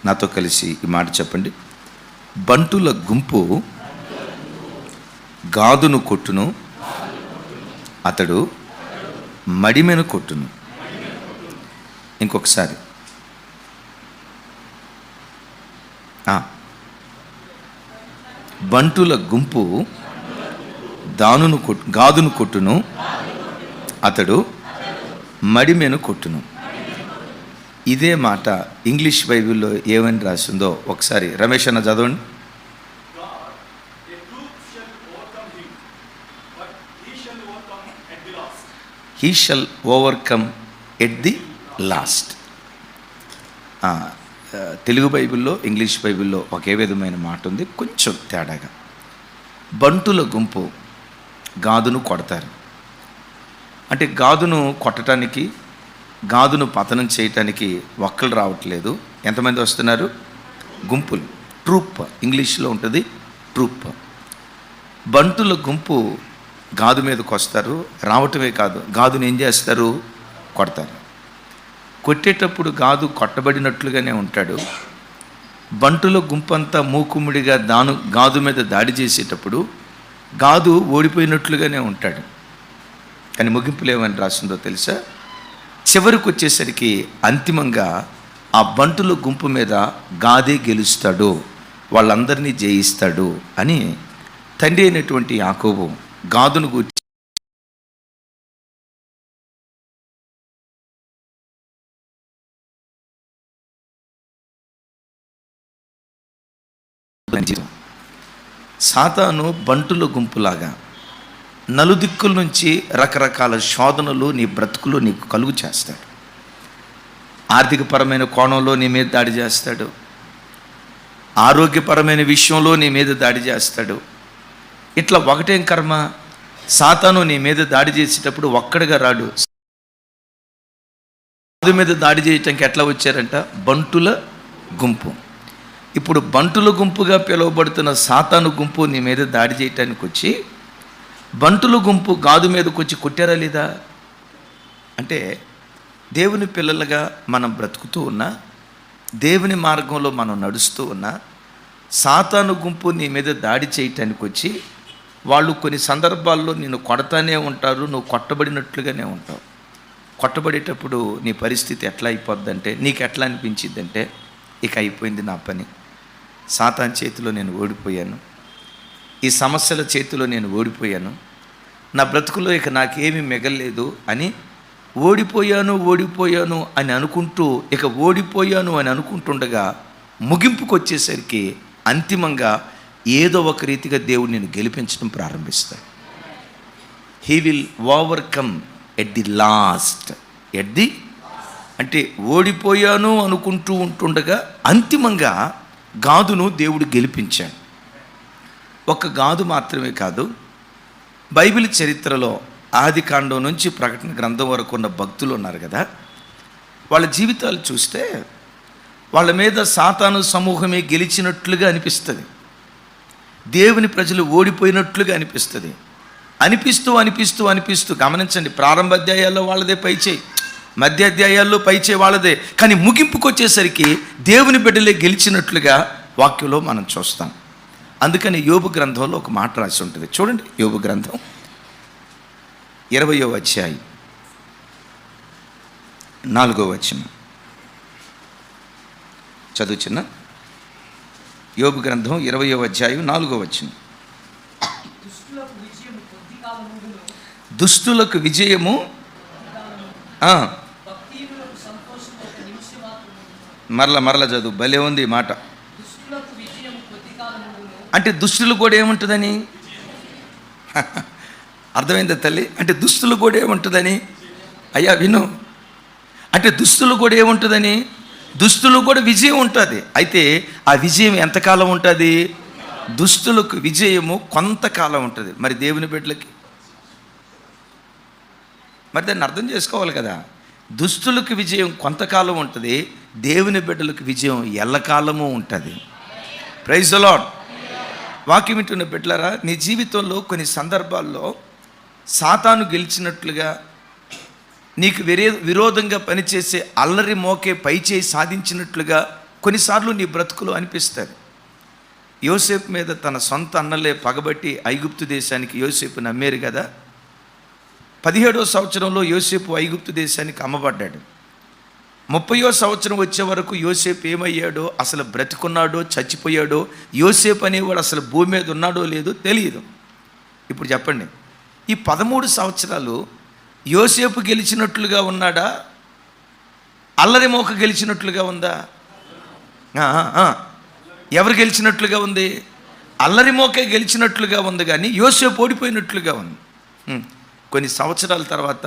నాతో కలిసి ఈ మాట చెప్పండి. బంటుల గుంపు గాదును కొట్టును, అతడు మడిమెను కొట్టును. ఇంకొకసారి. బంటుల గుంపు గాదును కొట్టును, అతడు మడిమెను కొట్టును. ఇదే మాట ఇంగ్లీష్ బైబిల్లో ఏమని రాసిందో ఒకసారి రమేష్ అన్న చదవండి. He shall overcome at the last. Telugu బైబిల్లో ఇంగ్లీష్ బైబిల్లో ఒకే విధమైన మాట ఉంది, కొంచెం తేడాగా. బంటుల గుంపు గాదును కొడతారు. అంటే గాదును కొట్టడానికి, గాదును పతనం చేయటానికి ఒక్కళ్ళు రావట్లేదు. ఎంతమంది వస్తున్నారు? గుంపులు, ట్రూప్. ఇంగ్లీష్లో ఉంటుంది ట్రూప్. బంటుల గుంపు గాదు మీదకి వస్తారు. రావటమే కాదు, గాదును ఏం చేస్తారు? కొడతారు. కొట్టేటప్పుడు గాదు కొట్టబడినట్లుగానే ఉంటాడు. బంటుల గుంపంతా మూకుముడిగా గాదు మీద దాడి చేసేటప్పుడు గాదు ఓడిపోయినట్లుగానే ఉంటాడు. కానీ ముగింపులో ఏమని రాసిందో తెలుసా? చివరికి వచ్చేసరికి అంతిమంగా ఆ బంటుల గుంపు మీద గాదే గెలుస్తాడు, వాళ్ళందరినీ జయిస్తాడు అని తండ్రి అయినటువంటి యాకోబు గాదును గురించి సాతాను బంటుల గుంపులాగా నలుదిక్కుల నుంచి రకరకాల శోధనలు నీ బ్రతుకులో నీకు కలుగు చేస్తాడు. ఆర్థికపరమైన కోణంలో నీ మీద దాడి చేస్తాడు, ఆరోగ్యపరమైన విషయంలో నీ మీద దాడి చేస్తాడు. ఇట్లా ఒకటేం కర్మ, సాతాను నీ మీద దాడి చేసేటప్పుడు ఒక్కడిగా రాడు. గాదు మీద దాడి చేయటానికి ఎట్లా వచ్చారంట? బంటుల గుంపు. ఇప్పుడు బంటుల గుంపుగా పిలువబడుతున్న సాతాను గుంపు నీ మీద దాడి చేయటానికి వచ్చి బంటుల గుంపు గాదు మీదకి వచ్చి కొట్టారా లేదా? అంటే దేవుని పిల్లలుగా మనం బ్రతుకుతూ ఉన్నా, దేవుని మార్గంలో మనం నడుస్తూ ఉన్నా, సాతాను గుంపు నీ మీద దాడి చేయటానికి వచ్చి వాళ్ళు కొన్ని సందర్భాల్లో నిన్ను కొడతానే ఉంటారు, నువ్వు కొట్టబడినట్లుగానే ఉంటావు. కొట్టబడేటప్పుడు నీ పరిస్థితి ఎట్లా అయిపోద్దంటే, నీకు ఎట్లా అనిపించిద్దంటే, ఇక అయిపోయింది నా పని, సాతాను చేతిలో నేను ఓడిపోయాను, ఈ సమస్యల చేతిలో నేను ఓడిపోయాను, నా బ్రతుకులో ఇక నాకేమీ మిగలలేదు అని ఓడిపోయాను అని అనుకుంటూ, ఇక ఓడిపోయాను అని అనుకుంటుండగా ముగింపుకు వచ్చేసరికి అంతిమంగా ఏదో ఒక రీతిగా దేవుడు నేను గెలిపించడం ప్రారంభిస్తాడు. He will overcome at the last. అంటే ఓడిపోయాను అనుకుంటూ ఉంటుండగా అంతిమంగా గాదును దేవుడు గెలిపించాడు. ఒక గాదు మాత్రమే కాదు, బైబిల్ చరిత్రలో ఆది కాండం నుంచి ప్రకటన గ్రంథం వరకు ఉన్న భక్తులు ఉన్నారు కదా, వాళ్ళ జీవితాలు చూస్తే వాళ్ళ మీద సాతాను సమూహమే గెలిచినట్లుగా అనిపిస్తుంది, దేవుని ప్రజలు ఓడిపోయినట్లుగా అనిపిస్తుంది. అనిపిస్తూ గమనించండి, ప్రారంభ అధ్యాయాల్లో వాళ్ళదే పైచేయి, మధ్య అధ్యాయాల్లో పైచే వాళ్ళదే, కానీ ముగింపుకు వచ్చేసరికి దేవుని బిడ్డలే గెలిచినట్లుగా వాక్యంలో మనం చూస్తాం. అందుకని యోబు గ్రంథంలో ఒక మాట రాసి ఉంటుంది, చూడండి. యోబు గ్రంథం 20వ అధ్యాయం 4వ వచనం చదువుచున్న. యోబు గ్రంథం 20వ అధ్యాయం 4వ వచనం. దుష్టులకు విజయము మరల చదువు, భలే ఉంది మాట. అంటే దుష్టులు కూడా ఏముంటుందని అర్థమైందా తల్లి? అంటే దుస్తులు కూడా ఏముంటుందని, అయ్యా విను, అంటే దుస్తులు కూడా ఏముంటుందని, దుస్తులు కూడా విజయం ఉంటుంది. అయితే ఆ విజయం ఎంతకాలం ఉంటుంది? దుస్తులకు విజయము కొంతకాలం ఉంటుంది. మరి దేవుని బిడ్డలకి మరి దాన్ని అర్థం చేసుకోవాలి కదా. దుస్తులకు విజయం కొంతకాలం ఉంటుంది, దేవుని బిడ్డలకు విజయం ఎల్లకాలము ఉంటుంది. Praise the Lord. వాక్యం వింటున్న బిడ్డలారా, నీ జీవితంలో కొన్ని సందర్భాల్లో సాతాను గెలిచినట్లుగా, నీకు విరోధంగా పనిచేసే అల్లరి మోకే పైచేయి సాధించినట్లుగా కొన్నిసార్లు నీ బ్రతుకులో అనిపిస్తుంది, యోసేపు మీద తన సొంత అన్నలే పగబట్టి ఐగుప్తు దేశానికి యోసేపు నమ్మేరు కదా. 17వ సంవత్సరంలో యోసేపు ఐగుప్తు దేశానికి అమ్మబడ్డాడు. 30వ సంవత్సరం వచ్చే వరకు యోసేపు ఏమయ్యాడో, అసలు బ్రతికున్నాడో చచ్చిపోయాడో, యోసేపు అనేవాడు అసలు భూమి మీద ఉన్నాడో లేదో తెలియదు. ఇప్పుడు చెప్పండి, ఈ 13 సంవత్సరాలు యోసేపు గెలిచినట్లుగా ఉన్నాడా, అల్లరి మోక గెలిచినట్లుగా ఉందా? ఎవరు గెలిచినట్లుగా ఉంది? అల్లరి మోకే గెలిచినట్లుగా ఉంది, కానీ యోసేపు ఓడిపోయినట్లుగా ఉంది. కొన్ని సంవత్సరాల తర్వాత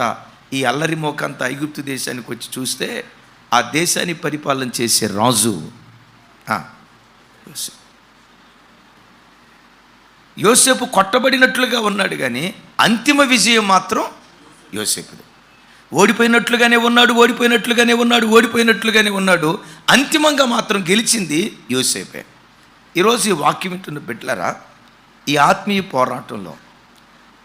ఈ అల్లరి మోక అంతా ఐగుప్తు దేశానికి వచ్చి చూస్తే ఆ దేశాన్ని పరిపాలన చేసే రాజు యోసేపు కొట్టబడినట్లుగా ఉన్నాడు, కానీ అంతిమ విజయం మాత్రం యోసేపుది. ఓడిపోయినట్లుగానే ఉన్నాడు, అంతిమంగా మాత్రం గెలిచింది యోసేపే. ఈరోజు ఈ వాక్యం వింటున్న బిడ్డలారా, ఈ ఆత్మీయ పోరాటంలో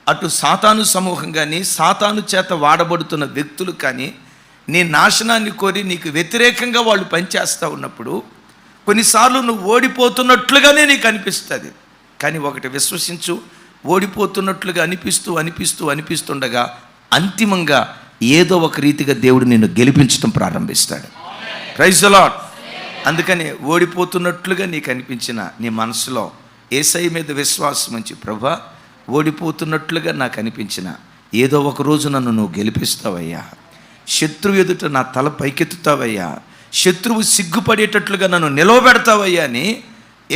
అటు సాతాను సమూహం కానీ, సాతాను చేత వాడబడుతున్న వ్యక్తులు కానీ, నీ నాశనాన్ని కోరి నీకు వ్యతిరేకంగా వాళ్ళు పనిచేస్తూ ఉన్నప్పుడు కొన్నిసార్లు నువ్వు ఓడిపోతున్నట్లుగానే నీకు అనిపిస్తుంది. కానీ ఒకటి విశ్వసించు, ఓడిపోతున్నట్లుగా అనిపిస్తుండగా అంతిమంగా ఏదో ఒక రీతిగా దేవుడు నిన్ను గెలిపించడం ప్రారంభిస్తాడు. Praise the Lord. అందుకని ఓడిపోతున్నట్లుగా నీకు అనిపించిన నీ మనసులో యేసయ్య మీద విశ్వాసం ఉంచి, ప్రభువా ఓడిపోతున్నట్లుగా నాకు అనిపించిన ఏదో ఒక రోజు నన్ను నువ్వు గెలిపిస్తావయ్యా, శత్రువు ఎదుట నా తల పైకెత్తుతావయ్యా, శత్రువు సిగ్గుపడేటట్లుగా నన్ను నిలవబెడతావయ్యా అని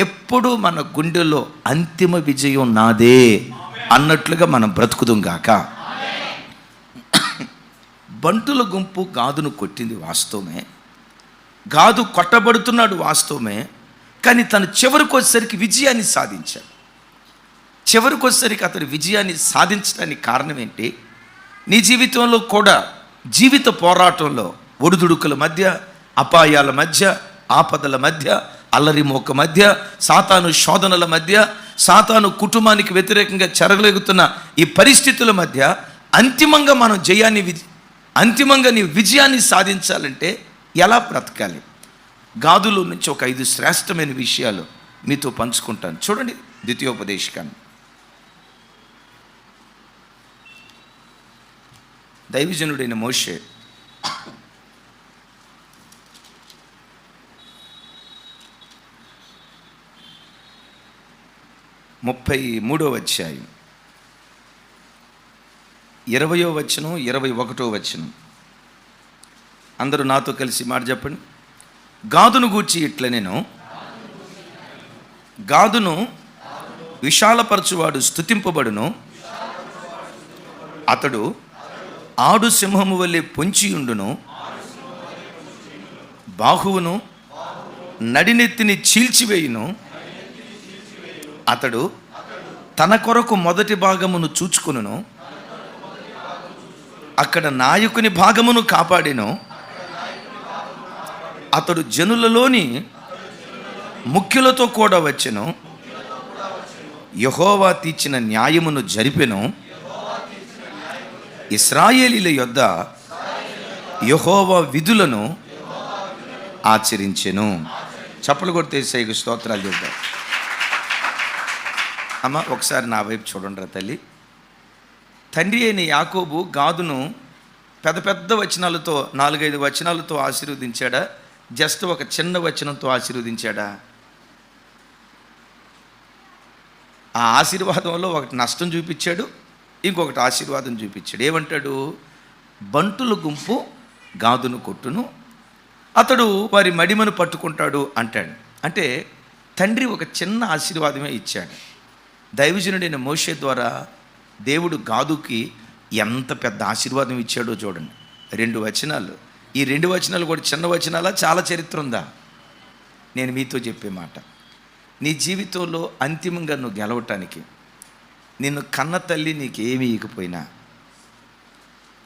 ఎప్పుడు మన గుండెలో అంతిమ విజయం నాదే అన్నట్లుగా మనం బ్రతుకుదుంగాక. బంటుల గుంపు గాదును కొట్టింది వాస్తవమే, గాదు కొట్టబడుతున్నాడు వాస్తవమే, కానీ తను చివరికి వచ్చేసరికి విజయాన్ని సాధించాడు. చివరికి వచ్చేసరికి అతడు విజయాన్ని సాధించడానికి కారణం ఏంటి? నీ జీవితంలో కూడా జీవిత పోరాటంలో ఒడిదుడుకుల మధ్య, అపాయాల మధ్య, ఆపదల మధ్య, అల్లరి మోక మధ్య, సాతాను శోధనల మధ్య, సాతాను కుటుంబానికి వ్యతిరేకంగా చెరగలేగుతున్న ఈ పరిస్థితుల మధ్య అంతిమంగా నీ విజయాన్ని సాధించాలంటే ఎలా బ్రతకాలి? గాదులో నుంచి ఒక 5 శ్రేష్టమైన విషయాలు మీతో పంచుకుంటాను. చూడండి, ద్వితీయోపదేశకాండం. దైవజనుడైన మోషే 33వ అధ్యాయం 20వ వచనం 21వ వచనం. అందరూ నాతో కలిసి మాట చెప్పండి. గాదును గూర్చి ఇట్ల నేను, గాదును విశాలపరచువాడు స్తుతింపబడును, అతడు ఆడు సింహము వలె పొంచియుండును, బాహువును నడినెత్తిని చీల్చివేయును, అతడు తన కొరకు మొదటి భాగమును చూచుకొనును, అక్కడ నాయకుని భాగమును కాపాడెను, అతడు జనులలోని ముఖ్యులతో కూడా వచ్చెను, యెహోవా తీర్చిన న్యాయమును జరిపెను, ఇశ్రాయేలీల యొద్ద యెహోవా విధులను ఆచరించెను. చప్పలు కొడితే యేసయ్యకు స్తోత్రాలు చెప్తాం. అమ్మ ఒకసారి నా వైపు చూడండి తల్లి. తండ్రి అయిన యాకోబు గాదును పెద్ద వచనాలతో 4-5 వచనాలతో ఆశీర్వదించాడా? జస్ట్ ఒక చిన్న వచనంతో ఆశీర్వదించాడా? ఆ ఆశీర్వాదంలో ఒకటి నష్టం చూపించాడు, ఇంకొకటి ఆశీర్వాదం చూపించాడు. ఏమంటాడు? బంటుల గుంపు గాదును కొట్టును, అతడు వారి మడిమను పట్టుకుంటాడు అంటాడు. అంటే తండ్రి ఒక చిన్న ఆశీర్వాదమే ఇచ్చాడు. దైవజనుడైన మోషే ద్వారా దేవుడు గాదుకి ఎంత పెద్ద ఆశీర్వాదం ఇచ్చాడో చూడండి. 2 వచనాలు. ఈ 2 వచనాలు కూడా చిన్న వచనాలా? చాలా చరిత్ర ఉందా? నేను మీతో చెప్పే మాట, నీ జీవితంలో అంతిమంగా నువ్వు గెలవటానికి నిన్ను కన్న తల్లి నీకేమీ ఇకపోయినా,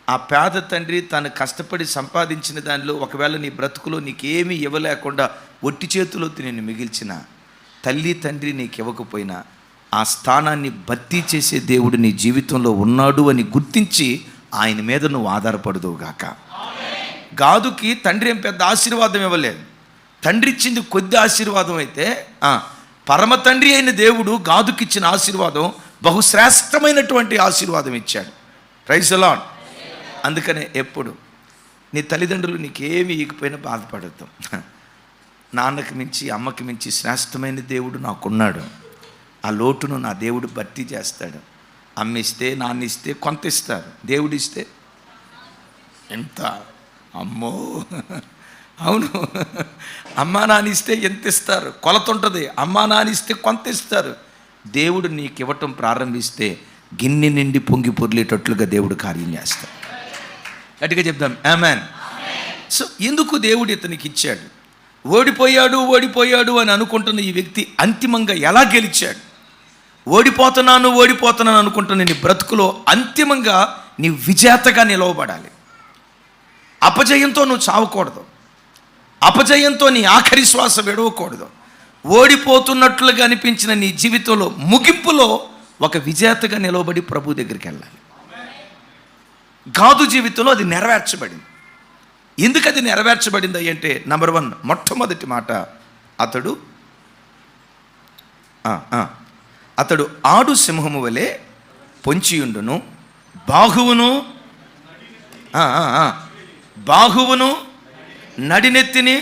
ఆ పేద తండ్రి తను కష్టపడి సంపాదించిన దానిలో ఒకవేళ నీ బ్రతుకులో నీకేమీ ఇవ్వలేకుండా ఒట్టి చేతులతో నేను మిగిల్చిన తల్లి తండ్రి నీకు ఇవ్వకపోయినా ఆ స్థానాన్ని భర్తీ చేసే దేవుడు నీ జీవితంలో ఉన్నాడు అని గుర్తించి ఆయన మీద నువ్వు ఆధారపడదువుగాక. గాదుకి తండ్రి ఏం పెద్ద ఆశీర్వాదం ఇవ్వలేదు. తండ్రి ఇచ్చింది కొద్ది ఆశీర్వాదం అయితే పరమ తండ్రి అయిన దేవుడు గాదుకిచ్చిన ఆశీర్వాదం బహుశ్రేష్టమైనటువంటి ఆశీర్వాదం ఇచ్చాడు. Praise the Lord. అందుకనే ఎప్పుడు నీ తల్లిదండ్రులు నీకేమి ఇకపోయినా బాధపడద్దు. నాన్నకి మించి అమ్మకి మించి శ్రేష్టమైన దేవుడు నాకున్నాడు. ఆ లోటును నా దేవుడు భర్తీ చేస్తాడు. అమ్మిస్తే నాన్నిస్తే కొంత ఇస్తారు, దేవుడిస్తే ఎంత, అమ్మో అవును, అమ్మా నానిస్తే ఎంత ఇస్తారు, కొలత ఉంటుంది. అమ్మా నానిస్తే కొంత ఇస్తారు. దేవుడు నీకు ఇవ్వటం ప్రారంభిస్తే గిన్నె నిండి పొంగి పొర్లేటట్లుగా దేవుడు కార్యం చేస్తాడు. గట్టిగా చెప్దాం ఆమేన్. సో ఎందుకు దేవుడు ఇతనికి ఇచ్చాడు? ఓడిపోయాడు అని అనుకుంటున్న ఈ వ్యక్తి అంతిమంగా ఎలా గెలిచాడు? ఓడిపోతున్నాను అనుకుంటున్న నీ బ్రతుకులో అంతిమంగా నీ విజేతగా నిలవబడాలి. అపజయంతో నువ్వు చావకూడదు. అపజయంతో నీ ఆఖరి శ్వాస విడవకూడదు. ఓడిపోతున్నట్లుగా అనిపించిన నీ జీవితంలో ముగింపులో ఒక విజేతగా నిలవబడి ప్రభు దగ్గరికి వెళ్ళాలి. గాదు జీవితంలో అది నెరవేర్చబడింది. ఎందుకు అది నెరవేర్చబడింది అంటే నంబర్ 1, మొట్టమొదటి మాట, అతడు ఆడు సింహము వలె పొంచియుండును, బాహువును నడినెత్తిని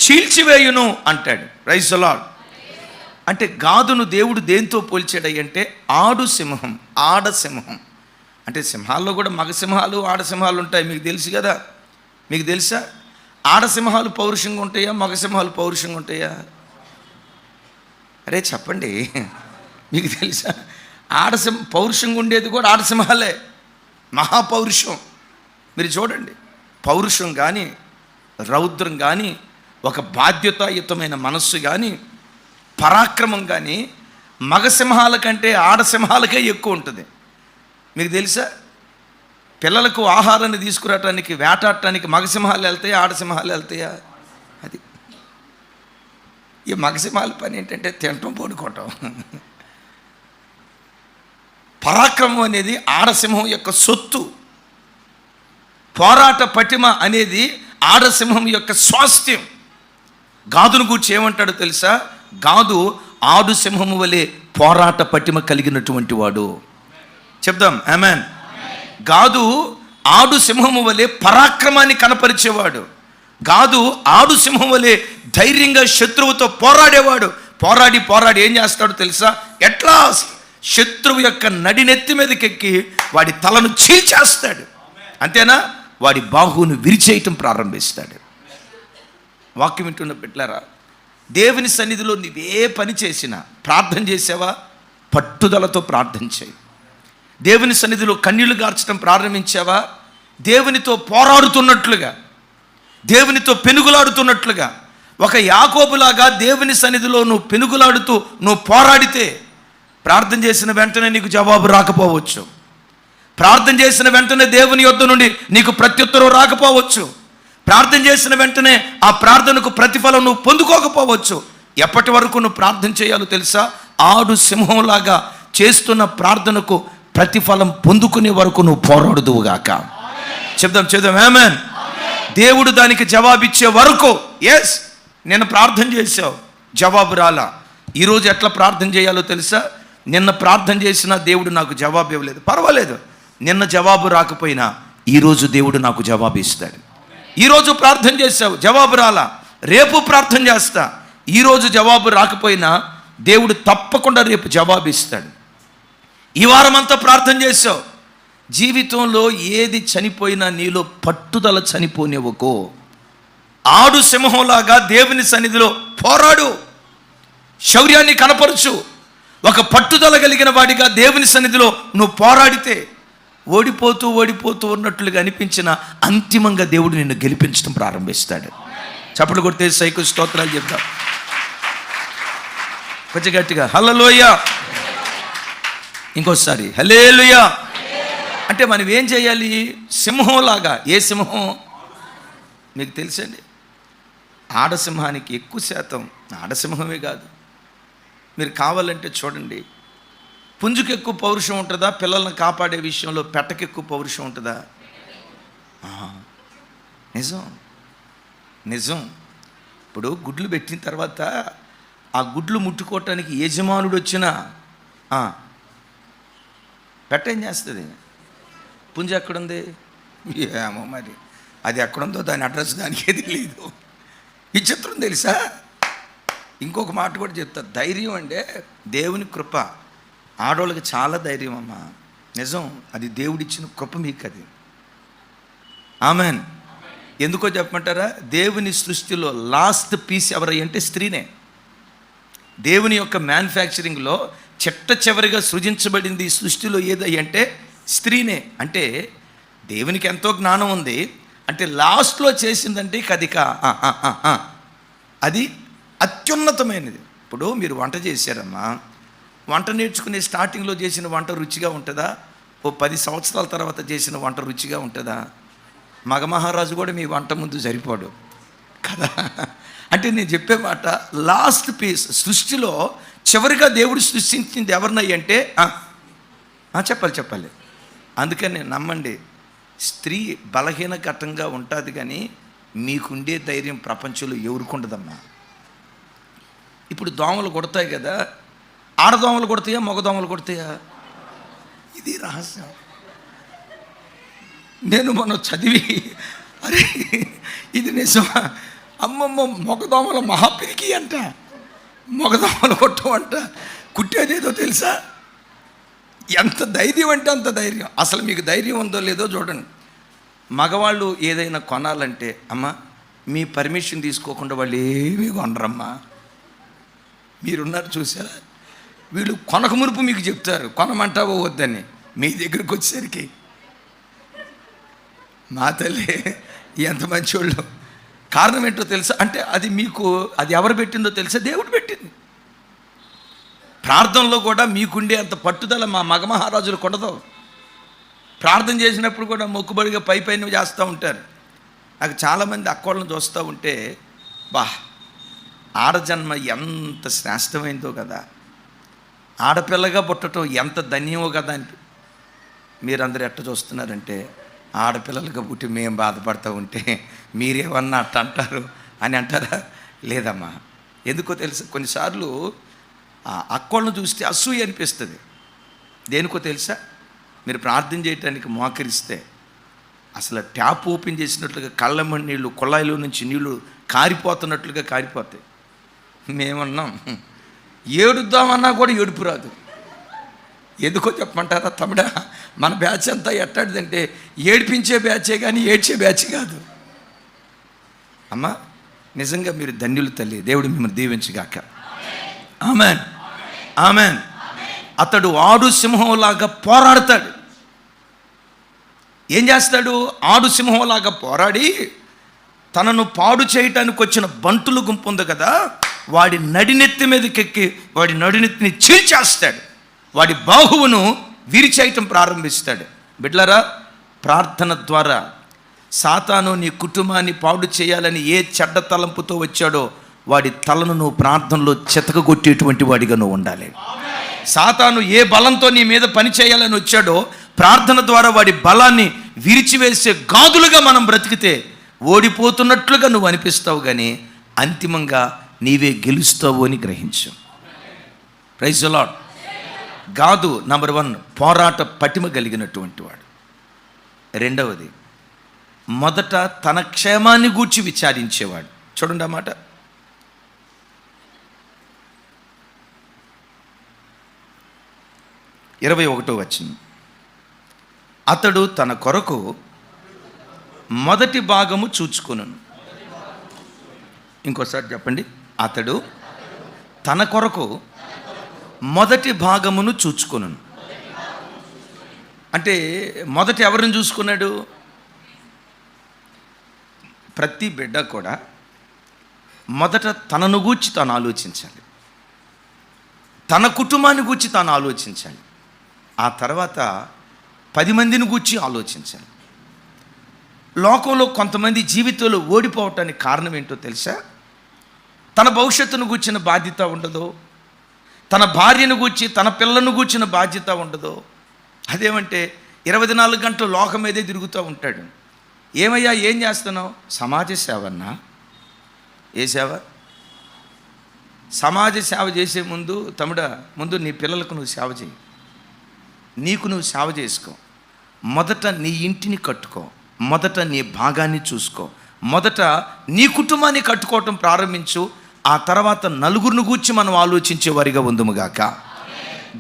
చీల్చివేయును అంటాడు. Praise the Lord. అంటే గాదును దేవుడు దేంతో పోల్చాడంటే ఆడు సింహం, ఆడసింహం. అంటే సింహాల్లో కూడా మగ సింహాలు ఆడసింహాలు ఉంటాయి, మీకు తెలుసు కదా. మీకు తెలుసా ఆడసింహాలు పౌరుషంగా ఉంటాయా, మగ సింహాలు పౌరుషంగా ఉంటాయా? అరే చెప్పండి, మీకు తెలుసా? పౌరుషంగా ఉండేది కూడా ఆడసింహాలే, మహాపౌరుషం. మీరు చూడండి, పౌరుషం కానీ, రౌద్రం కానీ, ఒక బాధ్యతాయుతమైన మనస్సు కానీ, పరాక్రమం కానీ మగసింహాల కంటే ఆడసింహాలకే ఎక్కువ ఉంటుంది. మీకు తెలుసా? పిల్లలకు ఆహారాన్ని తీసుకురావటానికి, వేటాడటానికి మగసింహాలు వెళ్తాయా, ఆడసింహాలు వెళ్తాయా? అది ఈ మగసింహాల పని ఏంటంటే తినటం, పడుకోవటం. పరాక్రమం అనేది ఆడసింహం యొక్క సొత్తు. పోరాట పటిమ అనేది ఆడసింహం యొక్క స్వాస్థ్యం. గాదును గూర్చి ఏమంటాడో తెలుసా? గాదు ఆడు సింహము వలె పోరాట పటిమ కలిగినటువంటి వాడు. చెప్దాం ఆమేన్. గాదు ఆడు సింహము వలె పరాక్రమాన్ని కనపరిచేవాడు. గాదు ఆడు సింహం వలె ధైర్యంగా శత్రువుతో పోరాడేవాడు. పోరాడి ఏం చేస్తాడో తెలుసా? ఎట్లా శత్రువు యొక్క నడినెత్తి మీదకెక్కి వాడి తలను చీల్చేస్తాడు. అంతేనా? వాడి బాహువును విరిచేయటం ప్రారంభిస్తాడు. వాక్యం వింటున్న బిడ్డలారా, దేవుని సన్నిధిలో నీవే పని చేసినా, ప్రార్థన చేసావా? పట్టుదలతో ప్రార్థన చేయి. దేవుని సన్నిధిలో కన్నీళ్లు గార్చడం ప్రారంభించావా? దేవునితో పోరాడుతున్నట్లుగా, దేవునితో పెనుగులాడుతున్నట్లుగా, ఒక యాకోబులాగా దేవుని సన్నిధిలో నువ్వు పెనుగులాడుతూ నువ్వు పోరాడితే ప్రార్థన చేసిన వెంటనే నీకు జవాబు రాకపోవచ్చు. ప్రార్థన చేసిన వెంటనే దేవుని యొద్ద నుండి నీకు ప్రత్యుత్తరం రాకపోవచ్చు. ప్రార్థన చేసిన వెంటనే ఆ ప్రార్థనకు ప్రతిఫలం నువ్వు పొందుకోకపోవచ్చు. ఎప్పటి వరకు నువ్వు ప్రార్థన చేయాలో తెలుసా? ఆడు సింహంలాగా చేస్తున్న ప్రార్థనకు ప్రతిఫలం పొందుకునే వరకు నువ్వు పోరాడుదువుగాక. చెప్దాం ఆమేన్. దేవుడు దానికి జవాబిచ్చే వరకు. ఎస్, నిన్న ప్రార్థన చేసావు, జవాబు రాలా. ఈరోజు ఎట్లా ప్రార్థన చేయాలో తెలుసా? నిన్న ప్రార్థన చేసినా దేవుడు నాకు జవాబు ఇవ్వలేదు, పర్వాలేదు. నిన్న జవాబు రాకపోయినా ఈరోజు దేవుడు నాకు జవాబు ఇస్తాడు. ఈరోజు ప్రార్థన చేసావు, జవాబు రాలా, రేపు ప్రార్థన చేస్తా. ఈరోజు జవాబు రాకపోయినా దేవుడు తప్పకుండా రేపు జవాబు ఇస్తాడు. ఈ వారం అంతా ప్రార్థన చేసావు, జీవితంలో ఏది చనిపోయినా నీలో పట్టుదల చనిపోనివ్వకో. ఆడు సింహంలాగా దేవుని సన్నిధిలో పోరాడు, శౌర్యాన్ని కనపరచు. ఒక పట్టుదల కలిగిన వాడిగా దేవుని సన్నిధిలో నువ్వు పోరాడితే ఓడిపోతూ ఉన్నట్లుగా అనిపించిన అంతిమంగా దేవుడు నిన్ను గెలిపించడం ప్రారంభిస్తాడు. చప్పట్లు కొడితే సైకు స్తోత్రాలు చెప్తాం కొంచెం గట్టిగా. హల్లెలూయా. ఇంకోసారి హల్లెలూయా. అంటే మనం ఏం చేయాలి? సింహంలాగా. ఏ సింహం మీకు తెలుసండి? ఆడసింహానికి ఎక్కువ శాతం ఆడసింహమే కాదు, మీరు కావాలంటే చూడండి, పుంజుకు ఎక్కువ పౌరుషం ఉంటుందా? పిల్లల్ని కాపాడే విషయంలో పెట్టకు ఎక్కువ పౌరుషం ఉంటుందా? నిజం. ఇప్పుడు గుడ్లు పెట్టిన తర్వాత ఆ గుడ్లు ముట్టుకోవటానికి యజమానుడు వచ్చినా పెట్టేం చేస్తుంది? పుంజ ఎక్కడుంది? ఏమో మరి, అది ఎక్కడుందో దాని అడ్రస్ దానికే తెలియదు. విచిత్రం తెలుసా? ఇంకొక మాట కూడా చెప్తా, ధైర్యం అంటే దేవుని కృప. ఆడవాళ్ళకి చాలా ధైర్యం అమ్మా, నిజం. అది దేవుడిచ్చిన కృప మీకు అది. ఆమెన్. ఎందుకో చెప్పమంటారా? దేవుని సృష్టిలో లాస్ట్ పీస్ ఎవరై అంటే స్త్రీనే. దేవుని యొక్క మ్యానుఫ్యాక్చరింగ్లో చిట్ట చివరిగా సృజించబడింది ఈ సృష్టిలో ఏదై అంటే స్త్రీనే. అంటే దేవునికి ఎంతో జ్ఞానం ఉంది, అంటే లాస్ట్లో చేసిందంటే అది అత్యున్నతమైనది. ఇప్పుడు మీరు వంట చేశారమ్మా, వంట నేర్చుకునే స్టార్టింగ్లో చేసిన వంట రుచిగా ఉంటుందా? ఓ 10 సంవత్సరాల తర్వాత చేసిన వంట రుచిగా ఉంటుందా? మగమహారాజు కూడా మీ వంట ముందు సరిపోడు కదా. అంటే నేను చెప్పే మాట, లాస్ట్ పీస్ సృష్టిలో చివరిగా దేవుడు సృష్టించింది ఎవరినై అంటే చెప్పాలి. అందుకని నమ్మండి, స్త్రీ బలహీన ఘట్టంగా ఉంటుంది, కానీ మీకుండే ధైర్యం ప్రపంచంలో ఎవరికి ఉండదమ్మా. ఇప్పుడు దోమలు కొడతాయి కదా, ఆడదోమలు కొడతాయా మగదోమలు కొడతాయా? ఇది రహస్యం. నేను మొన్న చదివి అరే ఇది నిజమా, అమ్మమ్మ మగదోమల మహాపిరికి అంట, మగదోమలు కొట్టమంట, కుట్టేదేదో తెలుసా? ఎంత ధైర్యం అంటే అంత ధైర్యం. అసలు మీకు ధైర్యం ఉందో లేదో చూడండి. మగవాళ్ళు ఏదైనా కొనాలంటే అమ్మ మీ పర్మిషన్ తీసుకోకుండా వాళ్ళు ఏమీ కొనరమ్మా. మీరున్నారు చూసారా, వీళ్ళు కొనక మునుపు మీకు చెప్తారు కొనమంటావో వద్దని. మీ దగ్గరికి వచ్చేసరికి మా తల్లి ఎంత మంచోళ్ళు. కారణం ఏంటో తెలుసా? అంటే అది మీకు, అది ఎవరు పెట్టిందో తెలుసా? దేవుడు పెట్టింది. ప్రార్థనలో కూడా మీకుండే అంత పట్టుదల మా మగమహారాజులు కొనదు. ప్రార్థన చేసినప్పుడు కూడా మొక్కుబడిగా పైన చేస్తూ ఉంటారు. నాకు చాలామంది అక్కోళ్ళని చూస్తూ ఉంటే ఆడజన్మ ఎంత శ్రేష్టమైందో కదా, ఆడపిల్లగా పుట్టడం ఎంత ధన్యమో కదా అని. మీరందరూ ఎట్ట చూస్తున్నారంటే, ఆడపిల్లలుగా పుట్టి మేము బాధపడుతూ ఉంటే మీరేమన్నా అట్ట అంటారు అని అంటారా? లేదమ్మా. ఎందుకో తెలుసు, కొన్నిసార్లు అక్కోళ్ళను చూస్తే అసూయ అనిపిస్తుంది. దేనికో తెలుసా? మీరు ప్రార్థన చేయడానికి మోకరిస్తే అసలు ట్యాప్ ఓపెన్ చేసినట్లుగా కళ్ళమ్మడి నీళ్ళు, కుళాయిలో నుంచి నీళ్ళు కారిపోతున్నట్లుగా కారిపోతాయి. మేమన్నాం ఏడుద్దామన్నా కూడా ఏడుపు రాదు. ఎందుకో చెప్పమంటారా తమ్ముడా? మన బ్యాచ్ అంతా ఎట్టాడిదంటే ఏడిపించే బ్యాచే కానీ ఏడ్చే బ్యాచ్ కాదు. అమ్మా నిజంగా మీరు ధన్యులు తల్లి. దేవుడు మిమ్మల్ని దీవించుగాక. Amen, amen. అతడు ఆడు సింహంలాగా పోరాడతాడు. ఏం చేస్తాడు? ఆడు సింహంలాగా పోరాడి తనను పాడు చేయటానికి వచ్చిన బంటుల గుంపు ఉంది కదా, వాడి నడినెత్తి మీదకెక్కి వాడి నడినెత్తిని చీల్చేస్తాడు. వాడి బాహువును విరిచేయటం ప్రారంభిస్తాడు. బిడ్డలారా, ప్రార్థన ద్వారా సాతాను నీ కుటుంబాన్ని పాడు చేయాలని ఏ చెడ్డ తలంపుతో వచ్చాడో వాడి తలను నువ్వు ప్రార్థనలో చెతకగొట్టేటువంటి వాడిగా నువ్వు ఉండాలి. సాతాను ఏ బలంతో నీ మీద పని చేయాలని వచ్చాడో ప్రార్థన ద్వారా వాడి బలాన్ని విరిచివేసే గాదులుగా మనం బ్రతికితే ఓడిపోతున్నట్లుగా నువ్వు అనిపిస్తావు, కానీ అంతిమంగా నీవే గెలుస్తావు అని గ్రహించు. Praise the lord. గాదు నంబర్ 1 పోరాట పటిమ కలిగినటువంటి వాడు. రెండవది, మొదట తన క్షేమాన్ని గూర్చి విచారించేవాడు. చూడండి ఆ మాట. ఇరవై 21వ వచనం. అతడు తన కొరకు మొదటి భాగము చూచుకొనును. ఇంకోసారి చెప్పండి. అతడు తన కొరకు మొదటి భాగమును చూచుకొనును. అంటే మొదట ఎవరిని చూసుకున్నాడు? ప్రతి బిడ్డ కూడా మొదట తనను గూర్చి తాను ఆలోచించాలి, తన కుటుంబాన్ని గూర్చి తాను ఆలోచించాలి, ఆ తర్వాత 10 మందిని గూర్చి ఆలోచించాలి. లోకంలో కొంతమంది జీవితంలో ఓడిపోవటానికి కారణం ఏంటో తెలుసా? తన భవిష్యత్తును గూర్చిన బాధ్యత ఉండదు, తన భార్యను గూర్చి తన పిల్లలను గూర్చిన బాధ్యత ఉండదు. అదేమంటే 24 గంటలు లోకం మీదే తిరుగుతూ ఉంటాడు. ఏమయ్యా ఏం చేస్తున్నావు? సమాజ సేవన్నా? ఏ సేవ? సమాజ సేవ చేసే ముందు తమ్ముడా, ముందు నీ పిల్లలకు నువ్వు సేవ చేయి, నీకు నువ్వు సేవ చేసుకో. మొదట నీ ఇంటిని కట్టుకో, మొదట నీ భాగాన్ని చూసుకో, మొదట నీ కుటుంబాన్ని కట్టుకోవటం ప్రారంభించు. ఆ తర్వాత నలుగురిని గూర్చి మనం ఆలోచించే వారిగా ఉందుముగాక.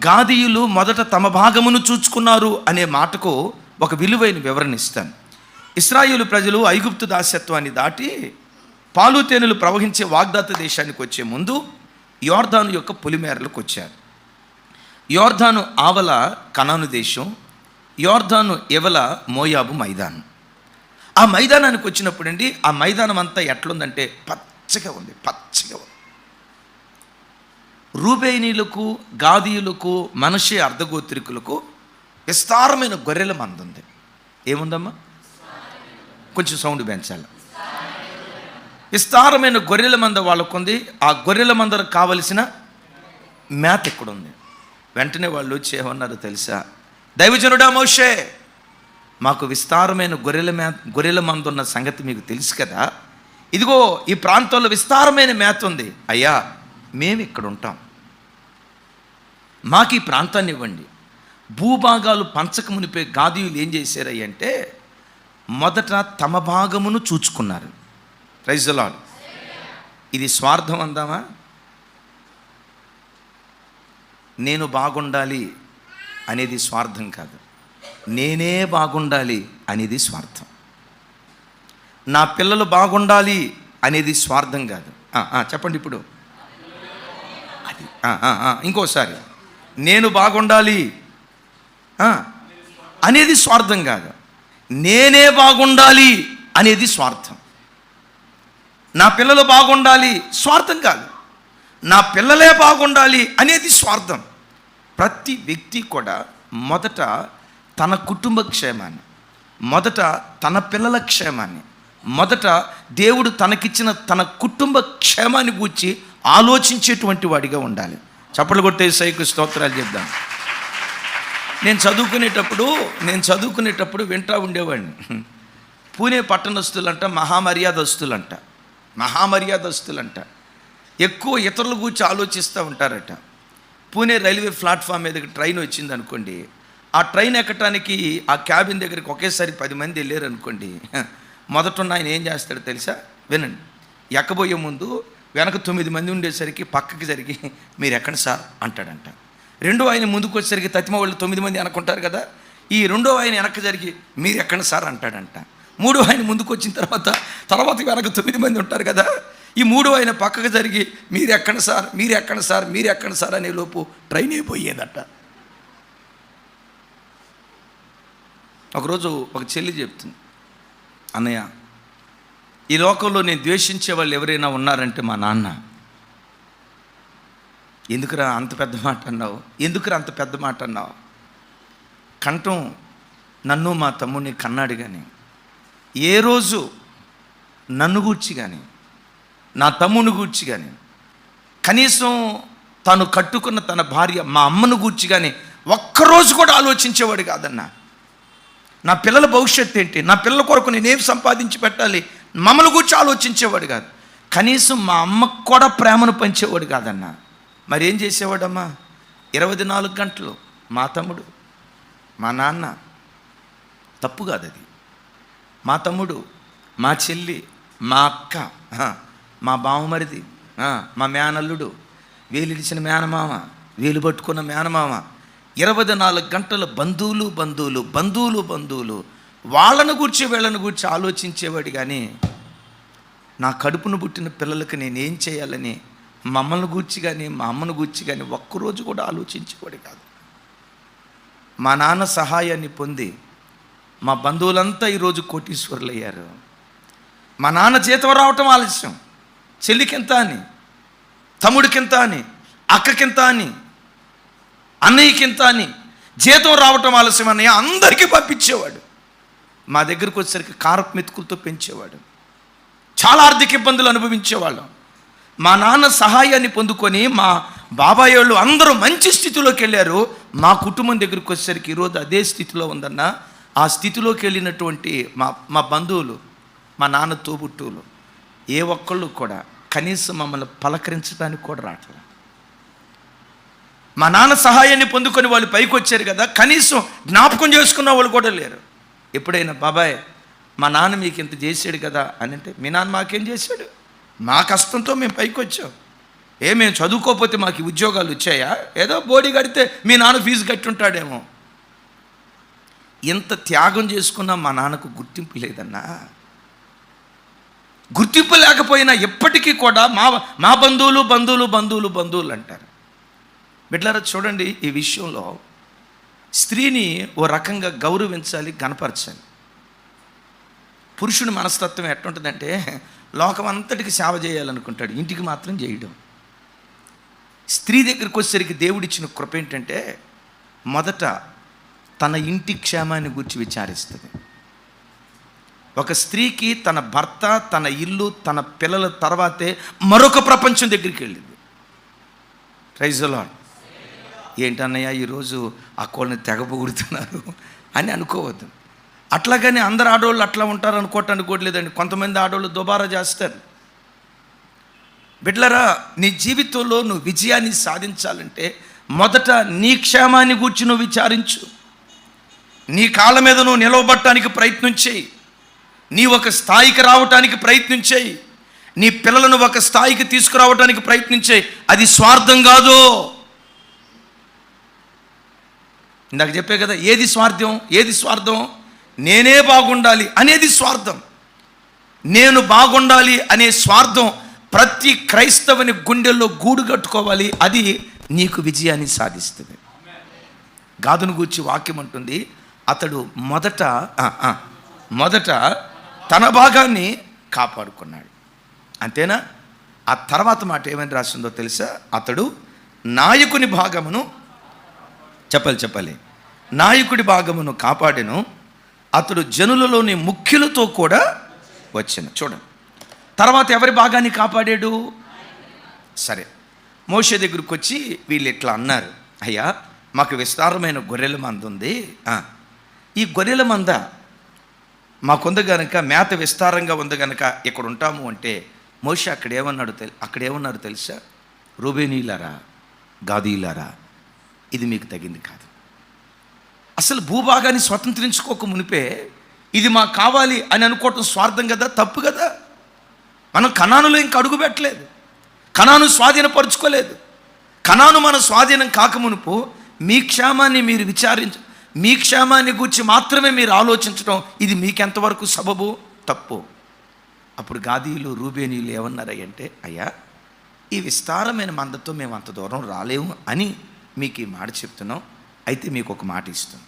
గాదీయులు మొదట తమ భాగమును చూచుకున్నారు అనే మాటకు ఒక విలువైన వివరణ ఇస్తాను. ఇశ్రాయేలు ప్రజలు ఐగుప్తు దాస్యత్వాన్ని దాటి పాలు తేనెలు ప్రవహించే వాగ్దాత దేశానికి వచ్చే ముందు యోర్దాను యొక్క పొలిమేరలకు వచ్చారు. యోర్దాను ఆవల కనాను దేశం, యోర్దాను ఎవల మోయాబు మైదానం. ఆ మైదానానికి వచ్చినప్పుడు అండి, ఆ మైదానం అంతా ఎట్లుందంటే పచ్చగా ఉంది. రూబేనీలకు, గాదీయులకు, మనషే అర్ధగోత్రికులకు విస్తారమైన గొర్రెల మంద ఉంది. ఏముందమ్మా? కొంచెం సౌండ్ పెంచాలి. విస్తారమైన గొర్రెల మంద వాళ్ళకుంది. ఆ గొర్రెల మందకు కావలసిన మేత ఎక్కడుంది? వెంటనే వాళ్ళు వచ్చి ఏమన్నారో తెలుసా? దైవజనుడా మోషే, మాకు విస్తారమైన గొర్రెల మంద ఉన్న సంగతి మీకు తెలుసు కదా. ఇదిగో ఈ ప్రాంతంలో విస్తారమైన మేత ఉంది. అయ్యా, మేము ఇక్కడ ఉంటాం, మాకు ఈ ప్రాంతాన్ని ఇవ్వండి. భూభాగాలు పంచక మునిపే గాదీయులు ఏం చేశారంటే మొదట తమ భాగమును చూచుకున్నారు. Praise the lord. ఇది స్వార్థం అందామా? నేను బాగుండాలి అనేది స్వార్థం కాదు, నేనే బాగుండాలి అనేది స్వార్థం. నా పిల్లలు బాగుండాలి అనేది స్వార్థం కాదు. చెప్పండి ఇప్పుడు. అది ఇంకోసారి, నేను బాగుండాలి అనేది స్వార్థం కాదు, నేనే బాగుండాలి అనేది స్వార్థం. నా పిల్లలు బాగుండాలి స్వార్థం కాదు, నా పిల్లలే బాగుండాలి అనేది స్వార్థం. ప్రతి వ్యక్తి కూడా మొదట తన కుటుంబ క్షేమాన్ని, మొదట తన పిల్లల క్షేమాన్ని, మొదట దేవుడు తనకిచ్చిన తన కుటుంబ క్షేమాన్ని గూర్చి ఆలోచించేటువంటి వాడిగా ఉండాలి. చప్పట్లు కొట్టే యేసయ్యకు స్తోత్రాలు చెప్దాం. నేను చదువుకునేటప్పుడు వింటూ ఉండేవాడిని. పూణే పట్టణస్తులంట మహామర్యాదస్తులంట ఎక్కువ ఇతరుల గురించి ఆలోచిస్తూ ఉంటారట. పూణే రైల్వే ప్లాట్ఫామ్ మీదకి ట్రైన్ వచ్చింది అనుకోండి, ఆ ట్రైన్ ఎక్కటానికి ఆ క్యాబిన్ దగ్గరికి ఒకేసారి 10 మంది వెళ్ళారు అనుకోండి, మొదట ఆయన ఏం చేస్తాడు తెలుసా? వినండి. ఎక్కబోయే ముందు వెనక 9 మంది ఉండేసరికి పక్కకి జరిగి మీరు ఎక్కండి సార్ అంటాడంట. రెండో ఆయన ముందుకు వచ్చేసరికి తతిమ వాళ్ళు 9 మంది అనుకుంటారు కదా, ఈ రెండో ఆయన వెనక్కి జరిగి మీరు ఎక్కండి సార్ అంటాడంట. మూడో ఆయన ముందుకు వచ్చిన తర్వాత వెనక 9 మంది ఉంటారు కదా, ఈ మూడో ఆయన పక్కకు జరిగి మీరు ఎక్కండి సార్ అనే లోపు ట్రైన్ అయిపోయేదట. ఒకరోజు ఒక చెల్లి చెప్తుంది, అన్నయ్య, ఈ లోకంలో నేను ద్వేషించే వాళ్ళు ఎవరైనా ఉన్నారంటే మా నాన్న. ఎందుకురా అంత పెద్ద మాట అన్నావు? కంఠం నన్ను మా తమ్ముడిని కన్నాడు, కానీ ఏ రోజు నన్ను గూర్చి కానీ నా తమ్ముని గూర్చి కానీ కనీసం తను కట్టుకున్న తన భార్య మా అమ్మను గూర్చి కానీ ఒక్కరోజు కూడా ఆలోచించేవాడు కాదన్నా. నా పిల్లల భవిష్యత్తు ఏంటి, నా పిల్లల కొరకు నేనేం సంపాదించి పెట్టాలి, మమ్మల్ని గురించి ఆలోచించేవాడు కాదు. కనీసం మా అమ్మకు కూడా ప్రేమను పంచేవాడు కాదన్నా. మరి ఏం చేసేవాడమ్మా? 24 గంటలు మా తమ్ముడు, మా నాన్న. తప్పు కాదు అది. మా తమ్ముడు, మా చెల్లి, మా అక్క, మా బావమరిది, మా మేనల్లుడు, వేలిడిచిన మేనమామ, వేలు పట్టుకున్న మేనమామ, 24 గంటల బంధువులు వాళ్ళను గూర్చి వీళ్ళను గూర్చి ఆలోచించేవాడు. కానీ నా కడుపును పుట్టిన పిల్లలకి నేనేం చేయాలని మమ్మల్ని గూర్చి కానీ మా అమ్మను గూర్చి కానీ ఒక్కరోజు కూడా ఆలోచించేవాడు కాదు. మా నాన్న సహాయాన్ని పొంది మా బంధువులంతా ఈరోజు కోటీశ్వరులు అయ్యారు. మా నాన్న జీతం రావటం ఆలస్యం, చెల్లికింత అని, తమ్ముడికింత అని, అక్కకింత అని, అన్నయ్యకింత అని జీతం రావటం ఆలస్యం అన్నయ్య అందరికీ పంపించేవాడు. మా దగ్గరకు వచ్చేసరికి కారపు మెతుకులతో పెంచేవాడు. చాలా ఆర్థిక ఇబ్బందులు అనుభవించేవాళ్ళం. మా నాన్న సహాయాన్ని పొందుకొని మా బాబాయ్ వాళ్ళు అందరూ మంచి స్థితిలోకి వెళ్ళారు. మా కుటుంబం దగ్గరికి వచ్చేసరికి ఈరోజు అదే స్థితిలో ఉందన్న. ఆ స్థితిలోకి వెళ్ళినటువంటి మా బంధువులు, మా నాన్న తోబుట్టువులు ఏ ఒక్కళ్ళు కూడా కనీసం మమ్మల్ని పలకరించడానికి కూడా రావట్లేదు. మా నాన్న సహాయాన్ని పొందుకొని వాళ్ళు పైకి వచ్చారు కదా, కనీసం జ్ఞాపకం చేసుకున్న వాళ్ళు కూడా లేరు. ఎప్పుడైనా బాబాయ్ మా నాన్న మీకు ఇంత చేశాడు కదా అని అంటే, మీ నాన్న మాకేం చేశాడు? మా కష్టంతో మేము పైకి వచ్చాం. మేము చదువుకోకపోతే మాకు ఉద్యోగాలు వచ్చాయా? ఏదో బోడీ కడితే మీ నాన్న ఫీజు కట్టి ఉంటాడేమో. ఎంత త్యాగం చేసుకున్నా మా నాన్నకు గుర్తింపు లేదన్నా. గుర్తింపు లేకపోయినా ఎప్పటికీ కూడా మా బంధువులు బంధువులు బంధువులు బంధువులు అంటారు. బిడ్డలారా చూడండి, ఈ విషయంలో స్త్రీని ఓ రకంగా గౌరవించాలి, గణపరచాలి. పురుషుని మనస్తత్వం ఎట్లుంటుందంటే లోకం అంతటికి సేవ చేయాలనుకుంటాడు, ఇంటికి మాత్రం చేయడం. స్త్రీ దగ్గరికి వచ్చేసరికి దేవుడిచ్చిన కృప ఏంటంటే మొదట తన ఇంటి క్షేమాన్ని గురించి విచారిస్తుంది. ఒక స్త్రీకి తన భర్త, తన ఇల్లు, తన పిల్లల తర్వాతే మరొక ప్రపంచం దగ్గరికి వెళ్ళింది. Praise the lord. ఏంటన్నయ్య ఈరోజు అక్కల్ని తెగ పొగుడుతున్నారు అని అనుకోవద్దు. అట్లాగని అందరు ఆడవాళ్ళు అట్లా ఉంటారు అనుకోవటానికి కూడా లేదండి. కొంతమంది ఆడవాళ్ళు దుబారా చేస్తారు. బిడ్డలారా, నీ జీవితంలో నువ్వు విజయాన్ని సాధించాలంటే మొదట నీ క్షేమాన్ని గూర్చి నువ్వు విచారించు. నీ కాళ్ళ మీద నువ్వు నిలవబట్టడానికి ప్రయత్నం చేయి. నీ ఒక స్థాయికి రావటానికి ప్రయత్నం చేయి. నీ పిల్లలను ఒక స్థాయికి తీసుకురావటానికి ప్రయత్నం చేయి. అది స్వార్థం కాదు. ఇందాక చెప్పే కదా, ఏది స్వార్థం? ఏది స్వార్థం? నేనే బాగుండాలి అనేది స్వార్థం. నేను బాగుండాలి అనే స్వార్థం ప్రతి క్రైస్తవుని గుండెల్లో గూడు కట్టుకోవాలి. అది నీకు విజయాన్ని సాధిస్తుంది. గాదును గూర్చి వాక్యం అంటుంది, అతడు మొదట తన భాగాన్ని కాపాడుకున్నాడు. అంతేనా? ఆ తర్వాత మాట ఏమని రాసిందో తెలుసా? అతడు నాయకుని భాగమును చెప్పాలి నాయకుడి భాగమును కాపాడెను. అతడు జనులలోని ముఖ్యులతో కూడా వచ్చాను. చూడండి, తర్వాత ఎవరి భాగాన్ని కాపాడాడు? సరే, మోషే దగ్గరికి వచ్చి వీళ్ళు ఇట్లా అన్నారు, అయ్యా మాకు విస్తారమైన గొర్రెల మంద ఉంది, ఈ గొర్రెల మంద మాకుంది కనుక, మేత విస్తారంగా ఉంది కనుక ఇక్కడ ఉంటాము అంటే మోషే అక్కడేమన్నాడు తెలుసా? రూబేనీలారా, గాదీలారా, ఇది మీకు తగింది కాదు. అసలు భూభాగాన్ని స్వతంత్రించుకోక మునిపే ఇది మాకు కావాలి అని అనుకోవటం స్వార్థం కదా, తప్పు కదా. మనం కనానులో ఇంక అడుగు పెట్టలేదు, కనాను స్వాధీనపరుచుకోలేదు. కనాను మన స్వాధీనం కాకమునుపు మీ క్షేమాన్ని మీరు విచారించ, మీ క్షేమాన్ని గురించి మాత్రమే మీరు ఆలోచించడం, ఇది మీకెంతవరకు సబబు? తప్పు. అప్పుడు గాదీలు రూబేనీలు ఏమన్నారంటే, అయ్యా ఈ విస్తారమైన మందతో మేము అంత దూరం రాలేము అని మీకు ఈ మాట చెప్తున్నాం. అయితే మీకు ఒక మాట ఇస్తాం.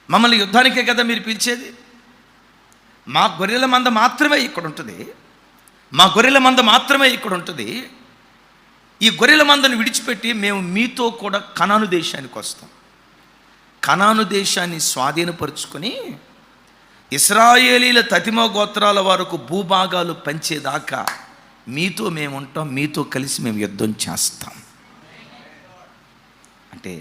మమ్మల్ని యుద్ధానికే కదా మీరు పిలిచేది. మా గొర్రెల మంద మాత్రమే ఇక్కడ ఉంటుంది, మా గొర్రెల మంద మాత్రమే ఇక్కడ ఉంటుంది. ఈ గొర్రెల మందను విడిచిపెట్టి మేము మీతో కూడా కనాను దేశానికి వస్తాం. కనాను దేశాన్ని స్వాధీనపరుచుకొని ఇశ్రాయేలీల తతిమ గోత్రాల వరకు భూభాగాలు పంచేదాకా మీతో మేము ఉంటాం, మీతో కలిసి మేము యుద్ధం చేస్తాం. అంటే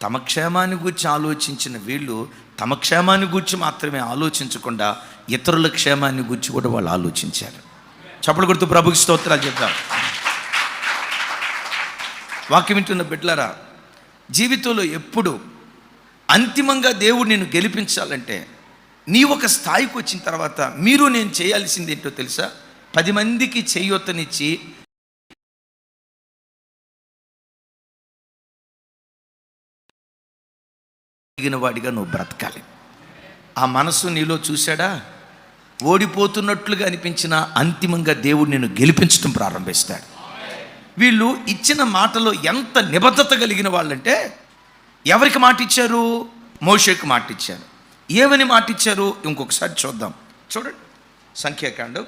తమ క్షేమాన్ని గురించి ఆలోచించిన వీళ్ళు తమ క్షేమాన్ని గురించి మాత్రమే ఆలోచించకుండా ఇతరుల క్షేమాన్ని గురించి కూడా వాళ్ళు ఆలోచించారు. చప్పలు కొడుతూ ప్రభుకి స్తోత్రాలు చెప్తారు. వాక్యం వింటున్న బిడ్డలారా, జీవితంలో ఎప్పుడు అంతిమంగా దేవుడు నిన్ను గెలిపించాలంటే నీ ఒక స్థాయికి వచ్చిన తర్వాత నేను చేయాల్సింది ఏంటో తెలుసా? 10 మందికి చేయూతనిచ్చి వాడిగా నువ్వు బ్రతకాలి. ఆ మనసు నీలో చూశాడా? ఓడిపోతున్నట్లుగా అనిపించిన అంతిమంగా దేవుడు నిన్ను గెలిపించడం ప్రారంభిస్తాడు. వీళ్ళు ఇచ్చిన మాటలో ఎంత నిబద్ధత కలిగిన వాళ్ళంటే, ఎవరికి మాట ఇచ్చారు? మోషేకు మాట ఇచ్చారు. ఏమని మాట ఇచ్చారు? ఇంకొకసారి చూద్దాం. చూడండి, సంఖ్యాకాండం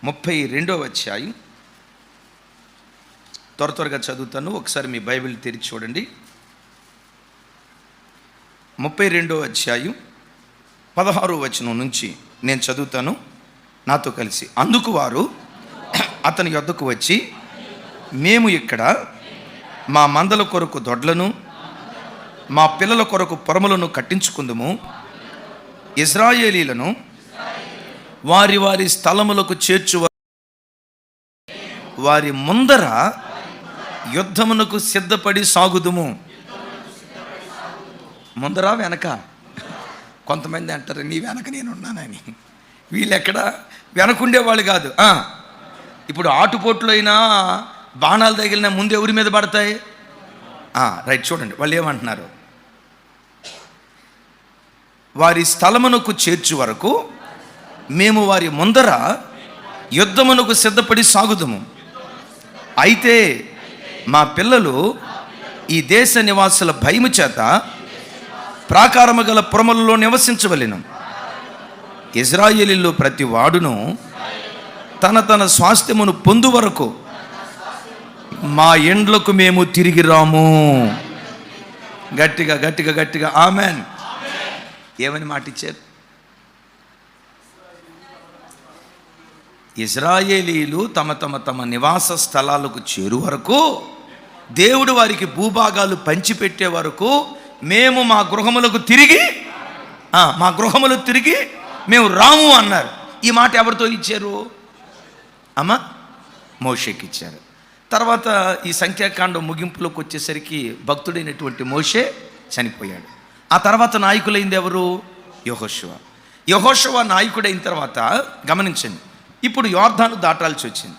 32వ అధ్యాయం. త్వరగా చదువుతాను, ఒకసారి మీ బైబిల్ తెరిచి చూడండి. 32వ అధ్యాయం 16వ వచనం నుంచి నేను చదువుతాను, నాతో కలిసి. అందుకు వారు అతని యొద్దకు వచ్చి, మేము ఇక్కడ మా మందల కొరకు దొడ్లను, మా పిల్లల కొరకు పొరములను కట్టించుకుందుము. ఇశ్రాయేలీలను వారి వారి స్థలములకు చేర్చు వారి ముందర యుద్ధమునకు సిద్ధపడి సాగుదుము. ముందర వెనక. కొంతమంది అంటారు నీ వెనక నేనున్నానని. వీళ్ళెక్కడ వెనకుండేవాళ్ళు కాదు. ఇప్పుడు ఆటుపోట్లు అయినా బాణాలు తగిలినా ముందు ఎవరి మీద పడతాయి? రైట్, చూడండి వాళ్ళు ఏమంటున్నారు. వారి స్థలమునకు చేర్చు వరకు మేము వారి ముందర యుద్ధమునకు సిద్ధపడి సాగుదుము. అయితే మా పిల్లలు ఈ దేశ నివాసుల భయము చేత ప్రాకారము గల పురములలో నివసించవలెను. ఇశ్రాయేలీలో ప్రతి వాడును తన తన స్వాస్థ్యమును పొందు వరకు మా ఇండ్లకు మేము తిరిగి రాము. గట్టిగా గట్టిగా గట్టిగా ఆమెన్. ఏమని మాట ఇచ్చారు? ఇశ్రాయేలీలు తమ తమ తమ నివాస స్థలాలకు చేరు వరకు, దేవుడు వారికి భూభాగాలు పంచిపెట్టే వరకు మేము మా గృహములకు తిరిగి మేము రాము అన్నారు. ఈ మాట ఎవరితో ఇచ్చారు? మోషేకి ఇచ్చారు. తర్వాత ఈ సంఖ్యాకాండం ముగింపులోకి వచ్చేసరికి భక్తుడైనటువంటి మోషే చనిపోయాడు. ఆ తర్వాత నాయకులైంది ఎవరు? యెహోషువ నాయకుడైన తర్వాత గమనించండి, ఇప్పుడు యోర్దాను దాటాల్సి వచ్చింది.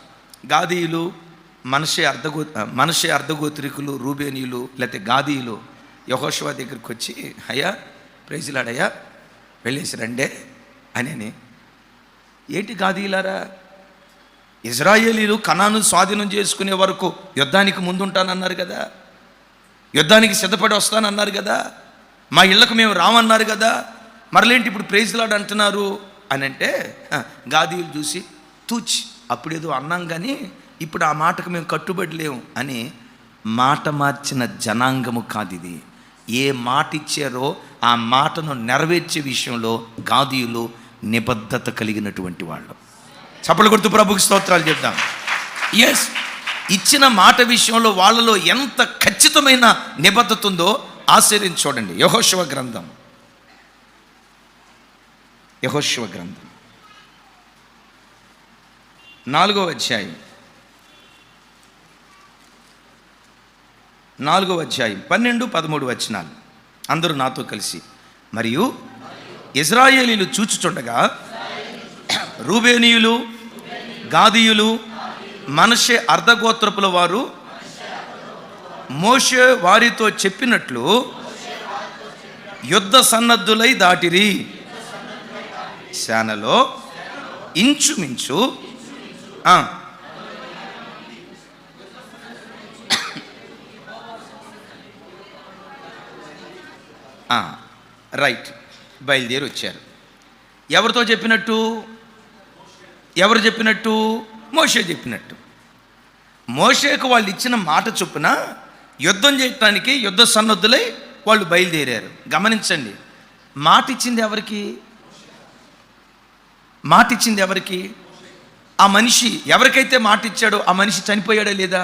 గాదీయులు, మనషే అర్ధగోత్రికులు, రూబేనీయులు లేకపోతే గాదీయులు యెహోషువ దగ్గరికి వచ్చి అయ్యా ప్రైజ్లాడయ్యా వెళ్ళేసి రండే అని. ఏంటి గాదీయులారా, ఇశ్రాయేలీలు కనాను స్వాధీనం చేసుకునే వరకు యుద్ధానికి ముందుంటానన్నారు కదా, యుద్ధానికి సిద్ధపడి వస్తానన్నారు కదా, మా ఇళ్లకు మేము రామన్నారు కదా, మరలేంటి ఇప్పుడు ప్రైజ్లాడ్ అంటున్నారు అని అంటే గాదీయులు చూసి అప్పుడేదో అన్నాం కానీ ఇప్పుడు ఆ మాటకు మేము కట్టుబడి లేము అని మాట మార్చిన జనాంగము కాదు ఇది. ఏ మాట ఇచ్చారో ఆ మాటను నెరవేర్చే విషయంలో గాదీయులు నిబద్ధత కలిగినటువంటి వాళ్ళు. చప్పలు కొడుతూ ప్రభుకి స్తోత్రాలు చెప్తాం. ఎస్, ఇచ్చిన మాట విషయంలో వాళ్ళలో ఎంత ఖచ్చితమైన నిబద్ధత ఉందో ఆశ్చర్యం చూడండి. యెహోషువ గ్రంథం 4వ అధ్యాయం 12-13 వచనాలు. అందరూ నాతో కలిసి. మరియు ఇశ్రాయేలీలు చూచుచుండగా రూబేనీయులు, గాదీయులు, మనషే అర్ధగోత్రపుల వారు మోషే వారితో చెప్పినట్లు యుద్ధ సన్నద్ధులై దాటిరి. శానలో ఇంచుమించు రైట్ బయలుదేరి వచ్చారు. ఎవరితో చెప్పినట్టు? ఎవరు చెప్పినట్టు? మోషే చెప్పినట్టు. మోషేకు వాళ్ళు ఇచ్చిన మాట చొప్పున యుద్ధం చేయటానికి యుద్ధ సన్నద్ధులై వాళ్ళు బయలుదేరారు. గమనించండి, మాట ఇచ్చింది ఎవరికి? మాట ఇచ్చింది ఎవరికి? ఆ మనిషి ఎవరికైతే మాట ఇచ్చాడో ఆ మనిషి చనిపోయాడా లేదా?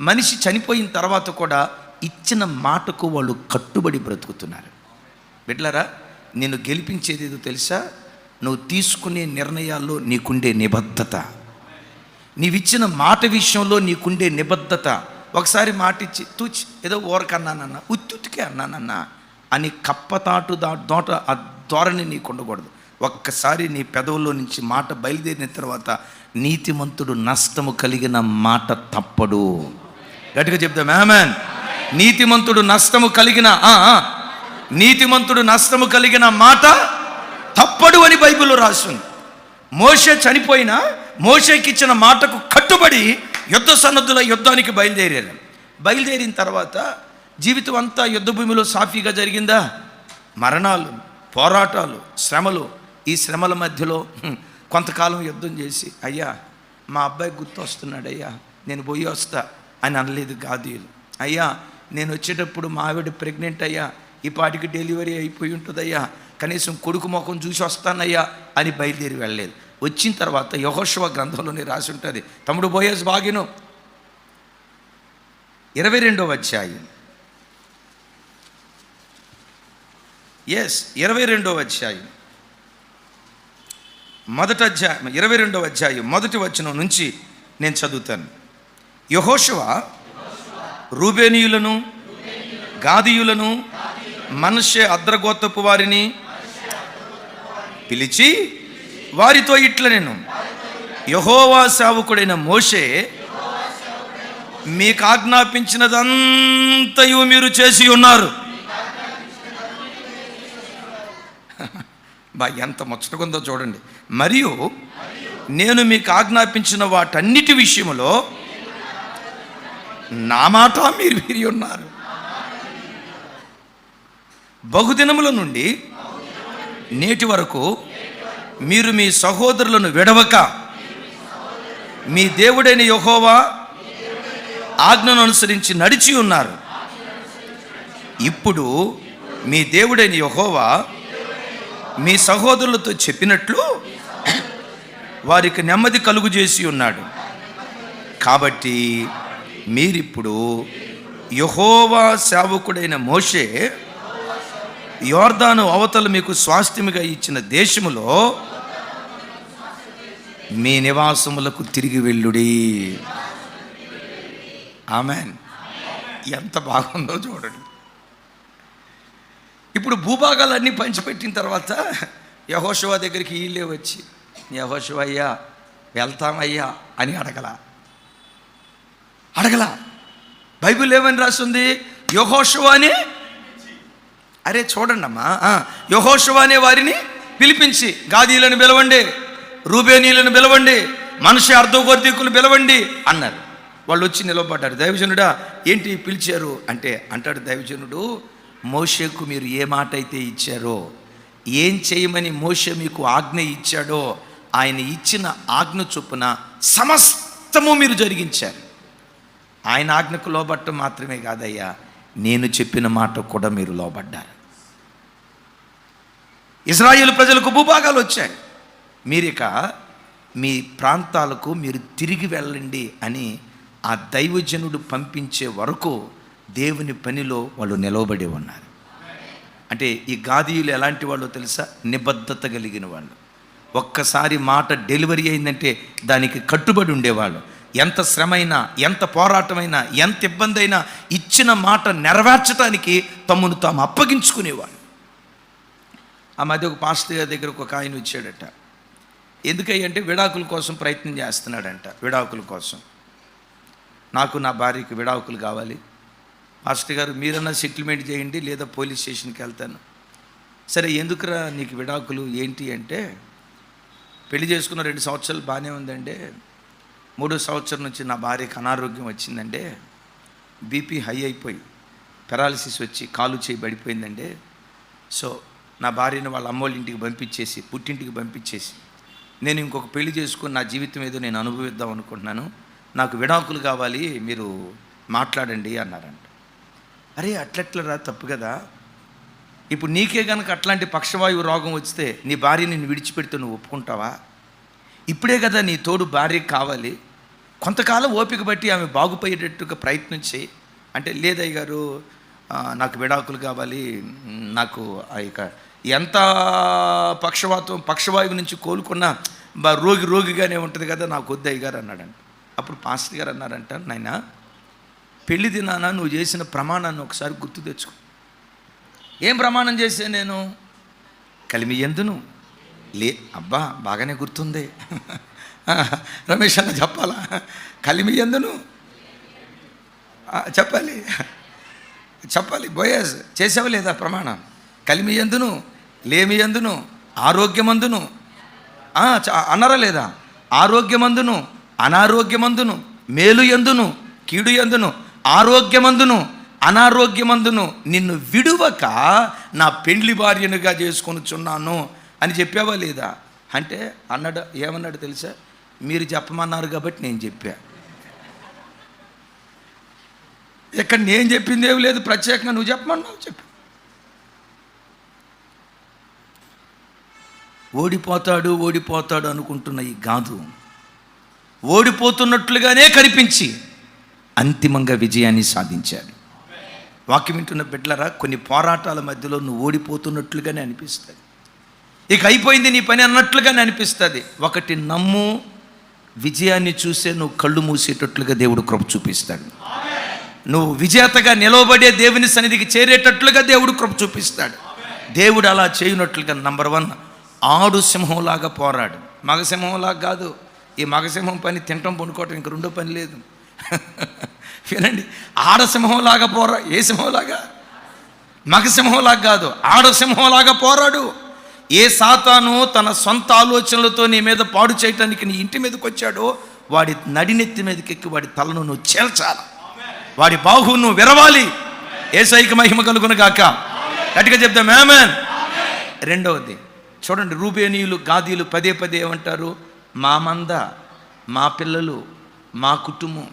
మనిషి చనిపోయిన తర్వాత కూడా ఇచ్చిన మాటకు వాళ్ళు కట్టుబడి బ్రతుకుతున్నారు. బిడ్డలారా, నిన్ను గెలిపించేది ఏదో తెలుసా? నువ్వు తీసుకునే నిర్ణయాల్లో నీకుండే నిబద్ధత, నీవిచ్చిన మాట విషయంలో నీకుండే నిబద్ధత. ఒకసారి మాట ఇచ్చి ఏదో ఊరకన్నానన్నా, ఉత్తుతికే అన్నానన్నా అని కప్పతాటు ఆ ధోరణి నీకు ఉండకూడదు. ఒక్కసారి నీ పెదవుల్లో నుంచి మాట బయలుదేరిన తర్వాత నీతిమంతుడు నష్టము కలిగిన మాట తప్పడు. గట్టిగా చెప్తాం ఆమేన్. నీతిమంతుడు నష్టము కలిగిన మాట తప్పడు అని బైబిల్లో రాస్తుంది. మోషే చనిపోయినా మోషేకి ఇచ్చిన మాటకు కట్టుబడి యుద్ధ సన్నద్ధుల యుద్ధానికి బయలుదేరిన తర్వాత జీవితం అంతా యుద్ధ భూమిలో సాఫీగా జరిగిందా? మరణాలు, పోరాటాలు, శ్రమలు. ఈ శ్రమల మధ్యలో కొంతకాలం యుద్ధం చేసి అయ్యా మా అబ్బాయి గుర్తు వస్తున్నాడయ్యా, నేను పోయి వస్తా అని అనలేదు గాదీయులు. అయ్యా నేను వచ్చేటప్పుడు మా ఆవిడ ప్రెగ్నెంట్ అయ్యా, ఈ పాటికి డెలివరీ అయిపోయి ఉంటుందయ్యా, కనీసం కొడుకు ముఖం చూసి వస్తానయ్యా అని బయలుదేరి వెళ్ళలేదు. వచ్చిన తర్వాత యెహోషువ గ్రంథంలోనే రాసి ఉంటుంది. తమ్ముడు బోయస్ బాగిను 22వ అధ్యాయం 22వ అధ్యాయం మొదటి అధ్యాయం 22వ అధ్యాయం మొదటి వచనం నుంచి నేను చదువుతాను. యెహోషువ రూబేనీయులను, గాదీయులను, మనష్షే అద్రగోత్రపు వారిని పిలిచి వారితో ఇట్ల నేను, యెహోవా సేవకుడైన మోషే మీకు ఆజ్ఞాపించినదంతయు మీరు చేసి ఉన్నారు. ఎంత ముచ్చటకుందో చూడండి. మరియు నేను మీకు ఆజ్ఞాపించిన వాటన్నిటి విషయంలో నా మాట మీరు విని ఉన్నారు. బహుదినముల నుండి నేటి వరకు మీరు మీ సహోదరులను విడవక మీ దేవుడైన యెహోవా ఆజ్ఞను అనుసరించి నడిచి ఉన్నారు. ఇప్పుడు మీ దేవుడైన యెహోవా మీ సహోదరులతో చెప్పినట్లు వారికి నెమ్మది కలుగు చేసి ఉన్నాడు. కాబట్టి మీరిప్పుడు యెహోవా సేవకుడైన మోషే యోర్దాను అవతల మీకు స్వాస్థ్యముగా ఇచ్చిన దేశములో మీ నివాసములకు తిరిగి వెళ్ళుడి. ఆమెన్. ఎంత బాగుందో చూడండి. ఇప్పుడు భూభాగాలన్నీ పంచిపెట్టిన తర్వాత యెహోషువ దగ్గరికి వీళ్ళే వచ్చి, యెహోషువ అయ్యా వెళ్తామయ్యా అని అడగలా. బైబిల్ ఏమని రాస్తుంది? యెహోషువ అని. అరే చూడండి అమ్మా, యెహోషువ అనే వారిని పిలిపించి గాదీలను పిలవండి, రూబేనీలను పిలవండి, మనష్షే అర్ధగోత్రీకులు పిలవండి అన్నారు. వాళ్ళు వచ్చి నిలబడ్డారు. దైవజనుడా ఏంటి పిలిచారు అంటే, అంటాడు దైవజనుడు, మోషేకు మీరు ఏ మాట అయితే ఇచ్చారో, ఏం చేయమని మోషే మీకు ఆజ్ఞ ఇచ్చాడో ఆయన ఇచ్చిన ఆజ్ఞ చొప్పున సమస్తము మీరు జరిగించారు. ఆయన ఆజ్ఞకు లోబట్టం మాత్రమే కాదయ్యా, నేను చెప్పిన మాట కూడా మీరు లోబడ్డారు. ఇశ్రాయేలు ప్రజలకు భూభాగాలు వచ్చాయి. మీరిక మీ ప్రాంతాలకు మీరు తిరిగి వెళ్ళండి అని ఆ దైవజనుడు పంపించే వరకు దేవుని పనిలో వాళ్ళు నిలవబడి ఉన్నారు. అంటే ఈ గాదీయులు ఎలాంటి వాళ్ళు తెలుసా? నిబద్ధత కలిగిన వాళ్ళు. ఒక్కసారి మాట డెలివరీ అయిందంటే దానికి కట్టుబడి ఉండేవాళ్ళు. ఎంత శ్రమైనా, ఎంత పోరాటమైనా, ఎంత ఇబ్బంది అయినా ఇచ్చిన మాట నెరవేర్చడానికి తమను తాము అప్పగించుకునేవాళ్ళు. ఆ మధ్య ఒక పాస్టర్ గారి దగ్గరకు ఒక ఆయన వచ్చాడట. ఎందుకంటే విడాకుల కోసం ప్రయత్నం చేస్తున్నాడంట. విడాకుల కోసం, నాకు నా భార్యకి విడాకులు కావాలి పాస్టర్ గారు, మీరన్నా సెటిల్మెంట్ చేయండి లేదా పోలీస్ స్టేషన్కి వెళ్తాను. సరే ఎందుకురా నీకు విడాకులు ఏంటి అంటే, పెళ్లి చేసుకున్న 2 సంవత్సరాలు బాగానే ఉందండి, 3వ సంవత్సరం నుంచి నా భార్యకి అనారోగ్యం వచ్చిందండి, బీపీ హై అయిపోయి పెరాలసిస్ వచ్చి కాలు చేయి పడిపోయిందండి. సో నా భార్యను వాళ్ళ అమ్మోళ్ళ ఇంటికి పంపించేసి, పుట్టింటికి పంపించేసి నేను ఇంకొక పెళ్లి చేసుకుని నా జీవితం ఏదో నేను అనుభవిద్దాం అనుకుంటున్నాను, నాకు విడాకులు కావాలి, మీరు మాట్లాడండి అన్నారంట. అరే అట్లెట్లరా, తప్పు కదా. ఇప్పుడు నీకే కనుక అట్లాంటి పక్షవాయువు రోగం వస్తే నీ భార్య నిన్ను విడిచిపెడితే నువ్వు ఒప్పుకుంటావా? ఇప్పుడే కదా నీ తోడు భార్యకి కావాలి, కొంతకాలం ఓపిక బట్టి ఆమె బాగుపోయేటట్టుగా ప్రయత్నం చేయి అంటే, లేదయ్య గారు నాకు విడాకులు కావాలి, నాకు ఇక ఎంత పక్షవాయువు నుంచి కోలుకున్నా రోగిగానే ఉంటుంది కదా, నాకు వద్దయ్య గారు అన్నాడంట. అప్పుడు పాస్టర్ గారు అన్నారంట, నాయనా పెళ్లి దినాన నువ్వు చేసిన ప్రమాణాన్ని ఒకసారి గుర్తు తెచ్చుకో. ఏం ప్రమాణం చేసే నేను? కలిమి ఎందును అబ్బా బాగానే గుర్తుంది రమేష్ అన్న చెప్పాలా? కలిమి ఎందును చెప్పాలి బోయస్, చేసావా లేదా ప్రమాణం? కలిమి ఎందును, లేమి ఎందును, ఆరోగ్యమందును అన్నారా లేదా? ఆరోగ్యమందును, అనారోగ్యమందును, మేలు ఎందును, కీడు ఎందును, ఆరోగ్యమందును, అనారోగ్యమందును నిన్ను విడువక నా పెండ్లి భార్యనుగా చేసుకొనుచున్నాను అని చెప్పావా లేదా అంటే అన్నాడు. ఏమన్నాడు తెలుసా? మీరు చెప్పమన్నారు కాబట్టి నేను చెప్పా. ఇక్కడ నేను చెప్పింది ఏమి లేదు, ప్రత్యేకంగా నువ్వు చెప్పమన్నావు చెప్పు. ఓడిపోతాడు అనుకుంటున్న ఈ గాదు ఓడిపోతున్నట్లుగానే కనిపించి అంతిమంగా విజయాన్ని సాధించాడు. వాక్యం వింటున్న బిడ్డలారా, కొన్ని పోరాటాల మధ్యలో నువ్వు ఓడిపోతున్నట్లుగానే అనిపిస్తుంది. ఇక అయిపోయింది నీ పని అన్నట్లుగానే అనిపిస్తుంది. ఒకటి నమ్ము, విజయాన్ని చూసే నువ్వు కళ్ళు మూసేటట్లుగా దేవుడు కృప చూపిస్తాడు. నువ్వు విజేతగా నిలవబడే దేవుని సన్నిధికి చేరేటట్లుగా దేవుడు కృప చూపిస్తాడు. దేవుడు అలా చేయనట్లుగా నంబర్ 1, ఆడు సింహంలాగా పోరాడు. మగసింహంలాగా కాదు. ఈ మగసింహం పని తినటం పడుకోవటం, ఇంక రెండో పని లేదు. వినండి, ఆడసింహంలాగా ఏ సింహంలాగా? మగసింహంలాగా కాదు, ఆడసింహంలాగా పోరాడు. ఏ సాతాను తన సొంత ఆలోచనలతో నీ మీద పాడు చేయటానికి నీ ఇంటి మీదకి వచ్చాడో వాడి నడినెత్తి మీదకి ఎక్కి వాడి తలను నువ్వు చేల్చాలి, వాడి బాహువు నువ్వు విరవాలి. యేసయ్యకి మహిమ కలుగును గాక. గట్టిగా చెప్దాం ఆమేన్. రెండవది చూడండి, రూబేనీయులు గాదీలు పదే పదే ఏమంటారు? మా మంద, మా పిల్లలు, మా కుటుంబం,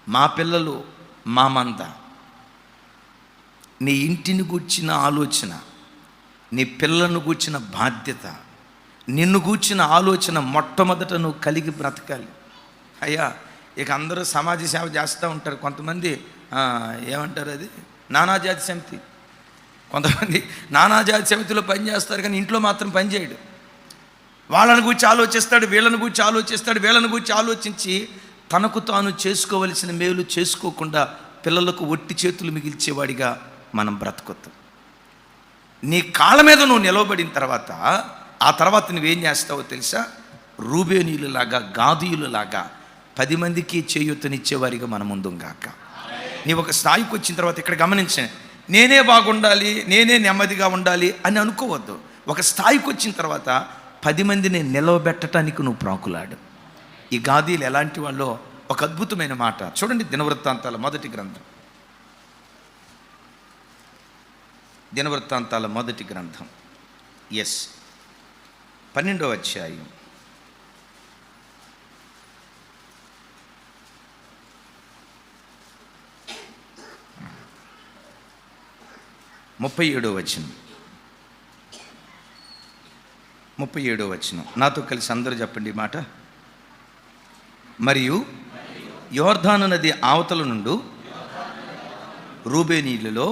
మా పిల్లలు, మా మంద. నీ ఇంటిని గూర్చిన ఆలోచన, నీ పిల్లలను గూర్చిన బాధ్యత, నిన్ను గూర్చిన ఆలోచన మొట్టమొదట నువ్వు కలిగి బ్రతకాలి. అయ్యా, ఇక అందరూ సమాజ సేవ చేస్తూ ఉంటారు. కొంతమంది ఏమంటారు, అది నానాజాతి సమితి. కొంతమంది నానాజాతి సమితిలో పని చేస్తారు, కానీ ఇంట్లో మాత్రం పని చేయడు. వాళ్ళని గురించి ఆలోచిస్తాడు, వీళ్ళని గురించి ఆలోచిస్తాడు, వీళ్ళని గురించి ఆలోచించి తనకు తాను చేసుకోవలసిన మేలు చేసుకోకుండా పిల్లలకు ఒట్టి చేతులు మిగిల్చేవాడిగా మనం బ్రతకొద్దాం. నీ కాళ్ళ మీద నువ్వు నిలవబడిన తర్వాత ఆ తర్వాత నువ్వేం చేస్తావో తెలుసా? రూబేనీయులలాగా, గాదీయులలాగా 10 మందికి చేయూతనిచ్చేవారిగా మనం ముందుగాక. నీ ఒక స్థాయికి వచ్చిన తర్వాత ఇక్కడ గమనించండి, నేనే బాగుండాలి, నేనే నెమ్మదిగా ఉండాలి అని అనుకోవద్దు. ఒక స్థాయికి వచ్చిన తర్వాత 10 మందిని నిలవబెట్టడానికి నువ్వు ప్రాకులాడు. ఈ గాదీలు ఎలాంటి వాళ్ళో ఒక అద్భుతమైన మాట చూడండి. దినవృత్తాంతాల మొదటి గ్రంథం, దినవృత్తాంతాల మొదటి గ్రంథం 12వ అధ్యాయం 37వ వచనం. నాతో కలిసి అందరూ చెప్పండి ఈ మాట. మరియు యోర్దాను నది అవతల నుండి రూబేనీయులలో,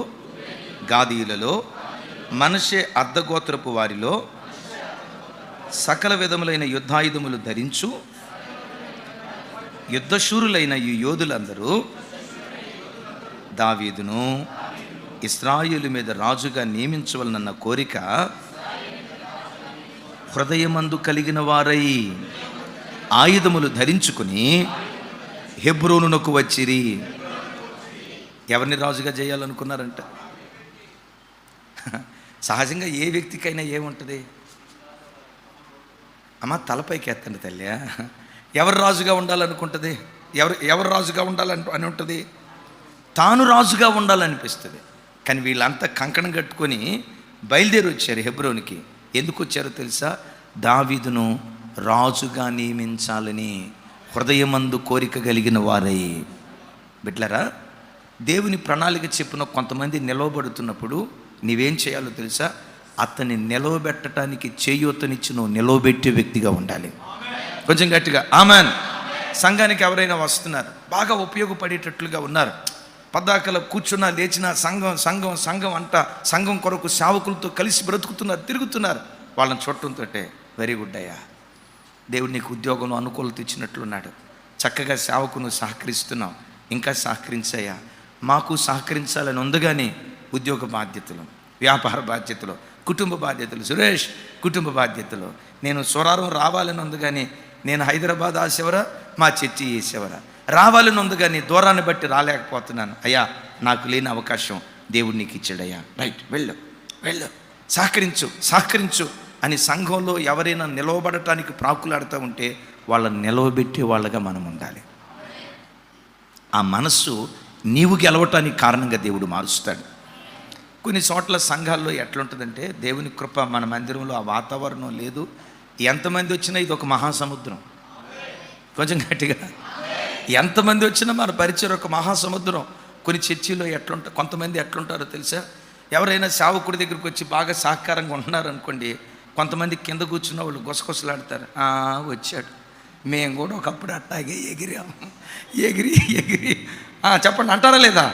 గాదీయులలో, మనషే అర్ధగోత్రపు వారిలో సకల విధములైన యుద్ధాయుధములు ధరించు యుద్ధశూరులైన ఈ యోధులందరూ దావీదును ఇశ్రాయేలు మీద రాజుగా నియమించవలనన్న కోరిక హృదయమందు కలిగిన వారై ఆయుధములు ధరించుకుని హెబ్రోనునకు వచ్చిరి. ఎవరిని రాజుగా చేయాలనుకున్నారంట? సహజంగా ఏ వ్యక్తికైనా ఏముంటుంది? అమ్మ తలపైకి ఎత్తండి తల్లి. ఎవరు రాజుగా ఉండాలనుకుంటుంది? ఎవరు రాజుగా ఉండాలని ఉంటుంది? తాను రాజుగా ఉండాలనిపిస్తుంది. కానీ వీళ్ళంతా కంకణం కట్టుకొని బయలుదేరి వచ్చారు హెబ్రోనికి. ఎందుకు వచ్చారో తెలుసా? దావీదును రాజుగా నియమించాలని హృదయమందు కోరిక కలిగిన వారై. బిడ్డలారా, దేవుని ప్రణాళిక చెప్పిన కొంతమంది నిలవబడుతున్నప్పుడు నీవేం చేయాలో తెలుసా? అతన్ని నిలవబెట్టడానికి చేయూతనిచ్చి నువ్వు నిలవబెట్టే వ్యక్తిగా ఉండాలి. కొంచెం గట్టిగా ఆమెన్. సంఘానికి ఎవరైనా వస్తున్నారు, బాగా ఉపయోగపడేటట్లుగా ఉన్నారు, పద్దాకల కూర్చున్నా లేచినా సంఘం సంఘం సంఘం అంట, సంఘం కొరకు సేవకులతో కలిసి బ్రతుకుతున్నారు, తిరుగుతున్నారు. వాళ్ళని చూడటంతో వెరీ గుడ్ అయ్యా, దేవుడు నీకు ఉద్యోగంలో అనుకూలత ఇచ్చినట్లున్నాడు, చక్కగా సేవకును సహకరిస్తున్నావు, ఇంకా సహకరించాయా. మాకు సహకరించాలని ఉంది, కానీ ఉద్యోగ బాధ్యతలు, వ్యాపార బాధ్యతలు, కుటుంబ బాధ్యతలు, సురేష్ కుటుంబ బాధ్యతలు, నేను స్వరారం రావాలని ఉంది, కానీ నేను హైదరాబాద్ ఆ చివర, మా చర్చి ఈ చివర రావాలని ఉంది, కానీ దూరాన్ని బట్టి రాలేకపోతున్నాను. అయ్యా, నాకు లేని అవకాశం దేవుడు నీకు ఇచ్చాడయ్యా, రైట్, వెళ్ళు వెళ్ళు, సహకరించు అని సంఘంలో ఎవరైనా నిలవబడటానికి ప్రాకులాడుతూ ఉంటే వాళ్ళని నిలవబెట్టే వాళ్ళగా మనం ఉండాలి. ఆ మనస్సు నీవు గెలవటానికి కారణంగా దేవుడు మారుస్తాడు. కొన్ని చోట్ల సంఘాల్లో ఎట్లుంటుందంటే, దేవుని కృప మన మందిరంలో ఆ వాతావరణం లేదు, ఎంతమంది వచ్చినా ఇది ఒక మహాసముద్రం. కొంచెం గట్టిగా, ఎంతమంది వచ్చినా మన పరిచయం ఒక మహాసముద్రం. కొన్ని చర్చిలో కొంతమంది ఎట్లుంటారో తెలుసా? ఎవరైనా సేవకుడి దగ్గరికి వచ్చి బాగా సహకారంగా ఉంటున్నారనుకోండి, కొంతమంది కింద కూర్చున్న వాళ్ళు గుసగుసలాడతారు, వచ్చాడు, మేము కూడా ఒకప్పుడు అట్టాగే ఎగిరాము, ఎగిరి చెప్పండి అంటారా లేదా?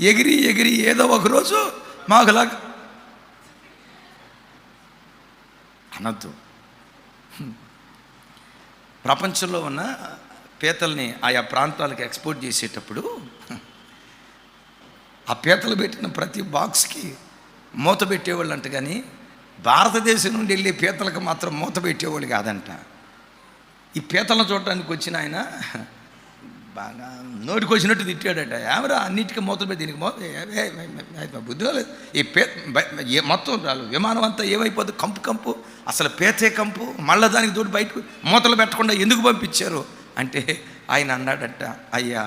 ఎగిరి ఏదో ఒకరోజు మాకులాగా అనద్దు. ప్రపంచంలో ఉన్న పీతల్ని ఆయా ప్రాంతాలకు ఎక్స్పోర్ట్ చేసేటప్పుడు ఆ పీతలు పెట్టిన ప్రతి బాక్స్కి మూత పెట్టేవాళ్ళు అంట, కానీ భారతదేశం నుండి వెళ్ళే పీతలకు మాత్రం మూత పెట్టేవాళ్ళు కాదంట. ఈ పీతలను చూడటానికి వచ్చిన ఆయన బాగా నోటికి వచ్చినట్టు తిట్టాడట. ఏమరా అన్నిటికీ మూత పెట్టి దీనికి బుద్ధి లేదు. ఈ మొత్తం విమానం అంతా ఏమైపోద్ది, కంపు కంపు, అసలు పేతే కంపు, మళ్ళీ దానికి తోటి బయటకు మూతలు పెట్టకుండా ఎందుకు పంపించారు అంటే ఆయన అన్నాడట, అయ్యా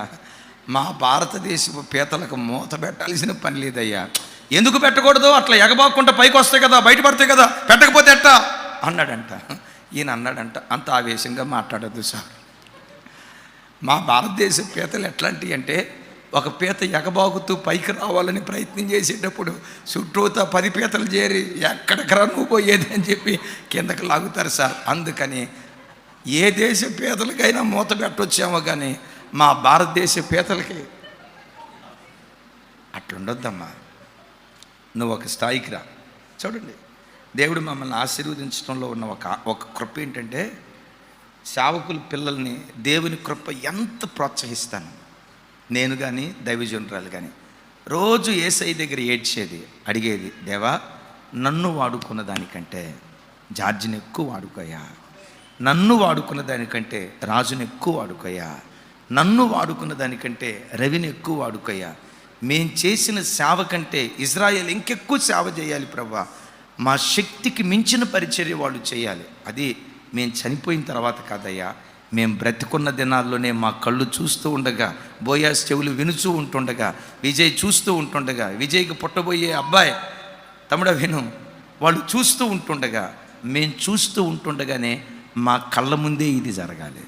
మా భారతదేశపు పీతలకు మూత పెట్టాల్సిన పని లేదయ్యా, ఎందుకు పెట్టకూడదు, అట్లా ఎగబాకుండా పైకి వస్తాయి కదా, బయటపడతాయి కదా, పెట్టకపోతే ఎట్టా అన్నాడంట. ఈయన అన్నాడంట, అంత ఆవేశంగా మాట్లాడద్దు సార్, మా భారతదేశ పీతలు ఎట్లాంటివి అంటే ఒక పీత ఎగబాగుతూ పైకి రావాలని ప్రయత్నం చేసేటప్పుడు చుట్టూతా 10 పీతలు చేరి ఎక్కడికరా నువ్వు పోయేది అని చెప్పి కిందకి లాగుతారు సార్. అందుకని ఏ దేశ పీతలకైనా మూత పెట్టొచ్చామో కానీ మా భారతదేశ పీతలకి అట్లుండొద్దమ్మా, నువ్వు ఒక స్థాయికి రా. చూడండి, దేవుడు మమ్మల్ని ఆశీర్వదించడంలో ఉన్న ఒక కృప ఏంటంటే, సేవకుల పిల్లల్ని దేవుని కృప ఎంత ప్రోత్సహిస్తాను. నేను కానీ దైవజనురాలు కానీ రోజు యేసయ్య దగ్గర ఏడ్చేది, అడిగేది, దేవా నన్ను వాడుకున్న దానికంటే జార్జిని ఎక్కువ వాడుకోయా, నన్ను వాడుకున్న దానికంటే రాజుని ఎక్కువ వాడుకోయా, నన్ను వాడుకున్న దానికంటే రవిని ఎక్కువ వాడుకోయా, మేం చేసిన సేవ కంటే ఇజ్రాయేల్ ఇంకెక్కువ సేవ చేయాలి ప్రభువా, మా శక్తికి మించిన పరిచర్య వాళ్ళు చేయాలి. అది మేము చనిపోయిన తర్వాత కాదయ్యా, మేము బ్రతికున్న దినాల్లోనే మా కళ్ళు చూస్తూ ఉండగా, బోయాస్ చెవులు వినుచూ ఉంటుండగా, విజయ్ చూస్తూ ఉంటుండగా, విజయ్కి పుట్టబోయే అబ్బాయి తమ్ముడ విను, వాళ్ళు చూస్తూ ఉంటుండగా, మేము చూస్తూ ఉంటుండగానే మా కళ్ళ ముందే ఇది జరగాలి.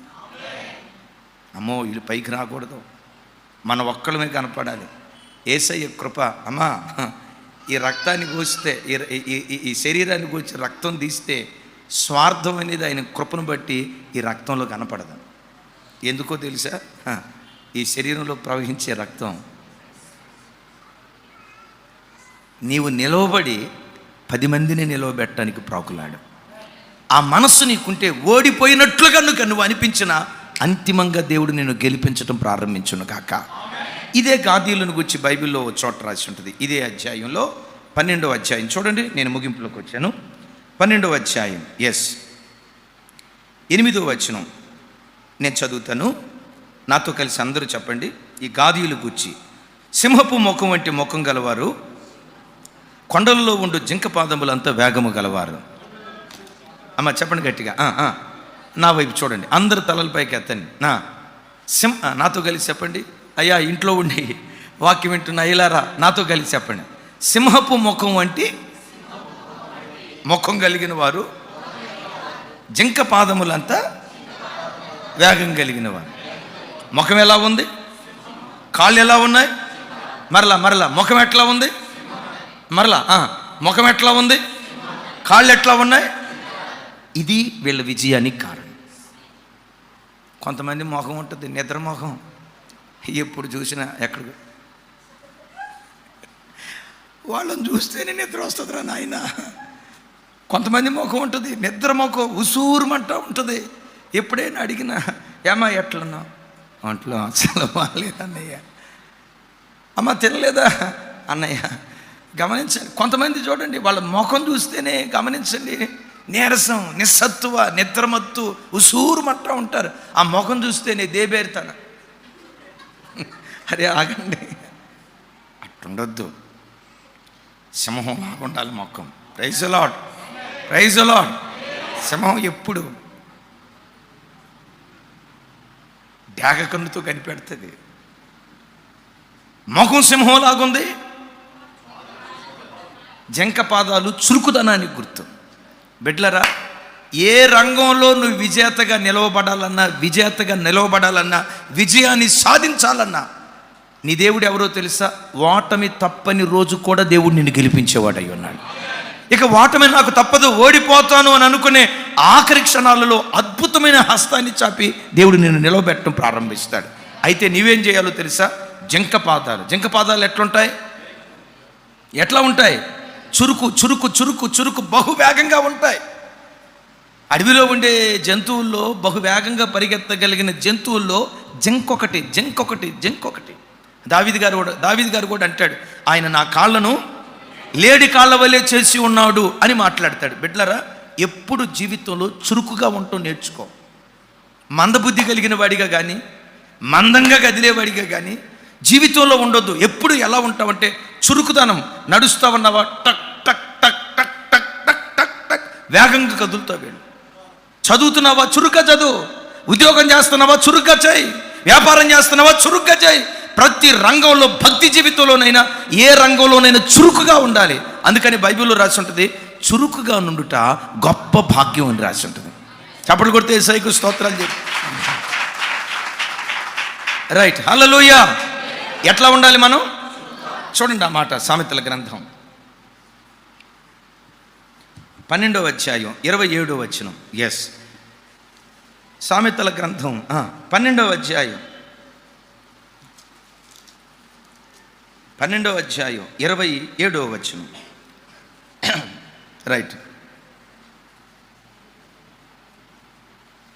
అమ్మో వీళ్ళు పైకి రాకూడదు, మన ఒక్కళ్ళమే కనపడాలి. యేసయ్య కృప, అమ్మా ఈ రక్తాన్ని కోస్తే, ఈ శరీరాన్ని కోసి రక్తం తీస్తే స్వార్థం అనేది ఆయన కృపను బట్టి ఈ రక్తంలో కనపడదు. ఎందుకో తెలుసా, ఈ శరీరంలో ప్రవహించే రక్తం నీవు నిలవబడి 10 మందిని నిలవబెట్టడానికి ప్రాకులాడు. ఆ మనస్సు నీకుంటే ఓడిపోయినట్లుగా నువ్వు అనిపించిన అంతిమంగా దేవుడు నిన్ను గెలిపించడం ప్రారంభించును కాక. ఇదే గాదీలను గురించి బైబిల్లో చోట రాసి ఉంటుంది. ఇదే అధ్యాయంలో 12వ అధ్యాయం చూడండి, నేను ముగింపులోకి వచ్చాను. 12వ అధ్యాయం 8వ వచనం నేను చదువుతాను, నాతో కలిసి అందరూ చెప్పండి. ఈ గాదీయుల గురించి, సింహపు ముఖం వంటి ముఖం గలవారు, కొండలలో ఉండు జింక పాదములంతా వేగము గలవారు. అమ్మ చెప్పండి గట్టిగా, నా వైపు చూడండి, అందరు తలలపైకి ఎత్తండి. నాతో కలిసి చెప్పండి. అయ్యా ఇంట్లో ఉండి వాక్యం వింటున్న అయ్యలారా నాతో కలిసి చెప్పండి. సింహపు ముఖం వంటి ముఖం కలిగిన వారు, జింక పాదములంతా వేగం కలిగిన వారు. ముఖం ఎలా ఉంది, కాళ్ళు ఎలా ఉన్నాయి, మరలా ముఖం ఎట్లా ఉంది, మరలా ముఖం ఎట్లా ఉంది, కాళ్ళు ఎట్లా ఉన్నాయి. ఇది వీళ్ళ విజయానికి కారణం. కొంతమంది ముఖం ఉంటుంది నిద్ర ముఖం, ఎప్పుడు చూసినా ఎక్కడ వాళ్ళని చూస్తేనే నిద్ర వస్తుందిరా నాయన. కొంతమంది ముఖం ఉంటుంది నిద్ర ముఖం, ఉసూరుమంట ఉంటుంది. ఎప్పుడైనా అడిగినా ఏమా ఎట్లన్నావు, ఒంట్లో అసలు బాగాలేదన్నయ్య, అమ్మ తినలేదా అన్నయ్య. గమనించండి, కొంతమంది చూడండి వాళ్ళ ముఖం చూస్తేనే గమనించండి నీరసం, నిస్సత్తువ, నిద్రమత్తు, ఉసూరుమంట ఉంటారు. ఆ ముఖం చూస్తేనే దేబేరుతాను. అరే ఆగండి, అట్టుండొద్దు, సింహం లాగా ఉండాలి ముఖం. Praise Lord, praise Lord. సింహం ఎప్పుడు డాగ కన్నుతో కనిపెడుతుంది, ముఖం సింహం లాగుంది, జంక పాదాలు చురుకుదనానికి గుర్తు. బిడ్లరా, ఏ రంగంలో నువ్వు విజేతగా నిలవబడాలన్నా, విజయాన్ని సాధించాలన్నా నీ దేవుడు ఎవరో తెలుసా? ఓటమి తప్పని రోజు కూడా దేవుడు నిన్ను గెలిపించేవాడై ఉన్నాడు. ఇక ఓటమి నాకు తప్పదు, ఓడిపోతాను అని అనుకునే ఆఖరి క్షణాలలో అద్భుతమైన హస్తాన్ని చాపి దేవుడు నిన్ను నిలవబెట్టడం ప్రారంభిస్తాడు. అయితే నీవేం చేయాలో తెలుసా? జింక పాదాలు ఎట్లా ఉంటాయి? చురుకు బహువేగంగా ఉంటాయి. అడవిలో ఉండే జంతువుల్లో బహువేగంగా పరిగెత్తగలిగిన జంతువుల్లో జంకొకటి. దావీదు గారు కూడా అంటాడు, ఆయన నా కాళ్ళను లేడి కాళ్ళ వలె చేసి ఉన్నాడు అని మాట్లాడతాడు. బిడ్డలారా, ఎప్పుడు జీవితంలో చురుకుగా ఉంటూ నేర్చుకో. మందబుద్ధి కలిగిన వాడిగా కానీ, మందంగా కదిలేవాడిగా కానీ జీవితంలో ఉండొద్దు. ఎప్పుడు ఎలా ఉంటావంటే చురుకుదనం. నడుస్తావన్నావా, టక్ టక్ టక్ టక్ టక్ టక్ టక్ టక్ వేగంగా కదులుతావు. వీళ్ళు చదువుతున్నావా, చురుగ్గా చదువు. ఉద్యోగం చేస్తున్నావా, చురుగ్గా చేయి. వ్యాపారం చేస్తున్నావా, చురుగ్గా చేయి. ప్రతి రంగంలో, భక్తి జీవితంలోనైనా ఏ రంగంలోనైనా చురుకుగా ఉండాలి. అందుకని బైబిల్లో రాసి ఉంటుంది, చురుకుగా నుండుట గొప్ప భాగ్యం అని రాసి ఉంటుంది. చప్పట్లు కొడితే యేసయ్యకు స్తోత్రాలు చెప్పి. రైట్, హల్లెలూయా. ఎట్లా ఉండాలి మనం? చూడండి ఆ మాట, సామెతల గ్రంథం 12వ అధ్యాయం 27వ వచనం. ఎస్, సామెతల గ్రంథం 12వ అధ్యాయం 27వ వచనం. రైట్.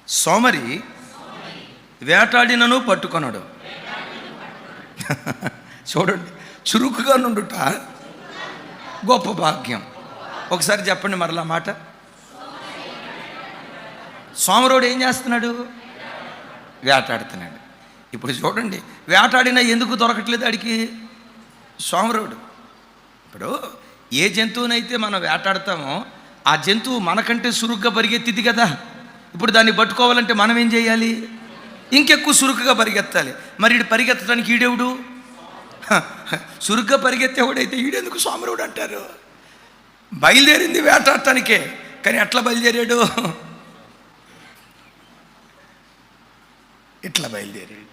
సోమరి వేటాడినను పట్టుకొనడు. చూడండి, చురుకుగా నుండుట గొప్ప భాగ్యం. ఒకసారి చెప్పండి మరలా మాట. సోమరోడు ఏం చేస్తున్నాడు? వేటాడుతున్నాడు. ఇప్పుడు చూడండి, వేటాడినా ఎందుకు దొరకట్లేదు ఆడికి? సోమరోడు. ఇప్పుడు ఏ జంతువునైతే మనం వేటాడతామో ఆ జంతువు మనకంటే సురుగ్గా పరిగెత్తింది కదా. ఇప్పుడు దాన్ని పట్టుకోవాలంటే మనం ఏం చేయాలి? ఇంకెక్కువ సురుకుగా పరిగెత్తాలి. మరి ఈడు పరిగెత్తడానికి ఈడెవడు? సురుగ్గా పరిగెత్తేవాడైతే ఈడెందుకు సోమరుడు అంటారు? బయలుదేరింది వేటాడటానికే, కానీ ఎట్లా బయలుదేరాడు? ఇట్లా బయలుదేరాడు.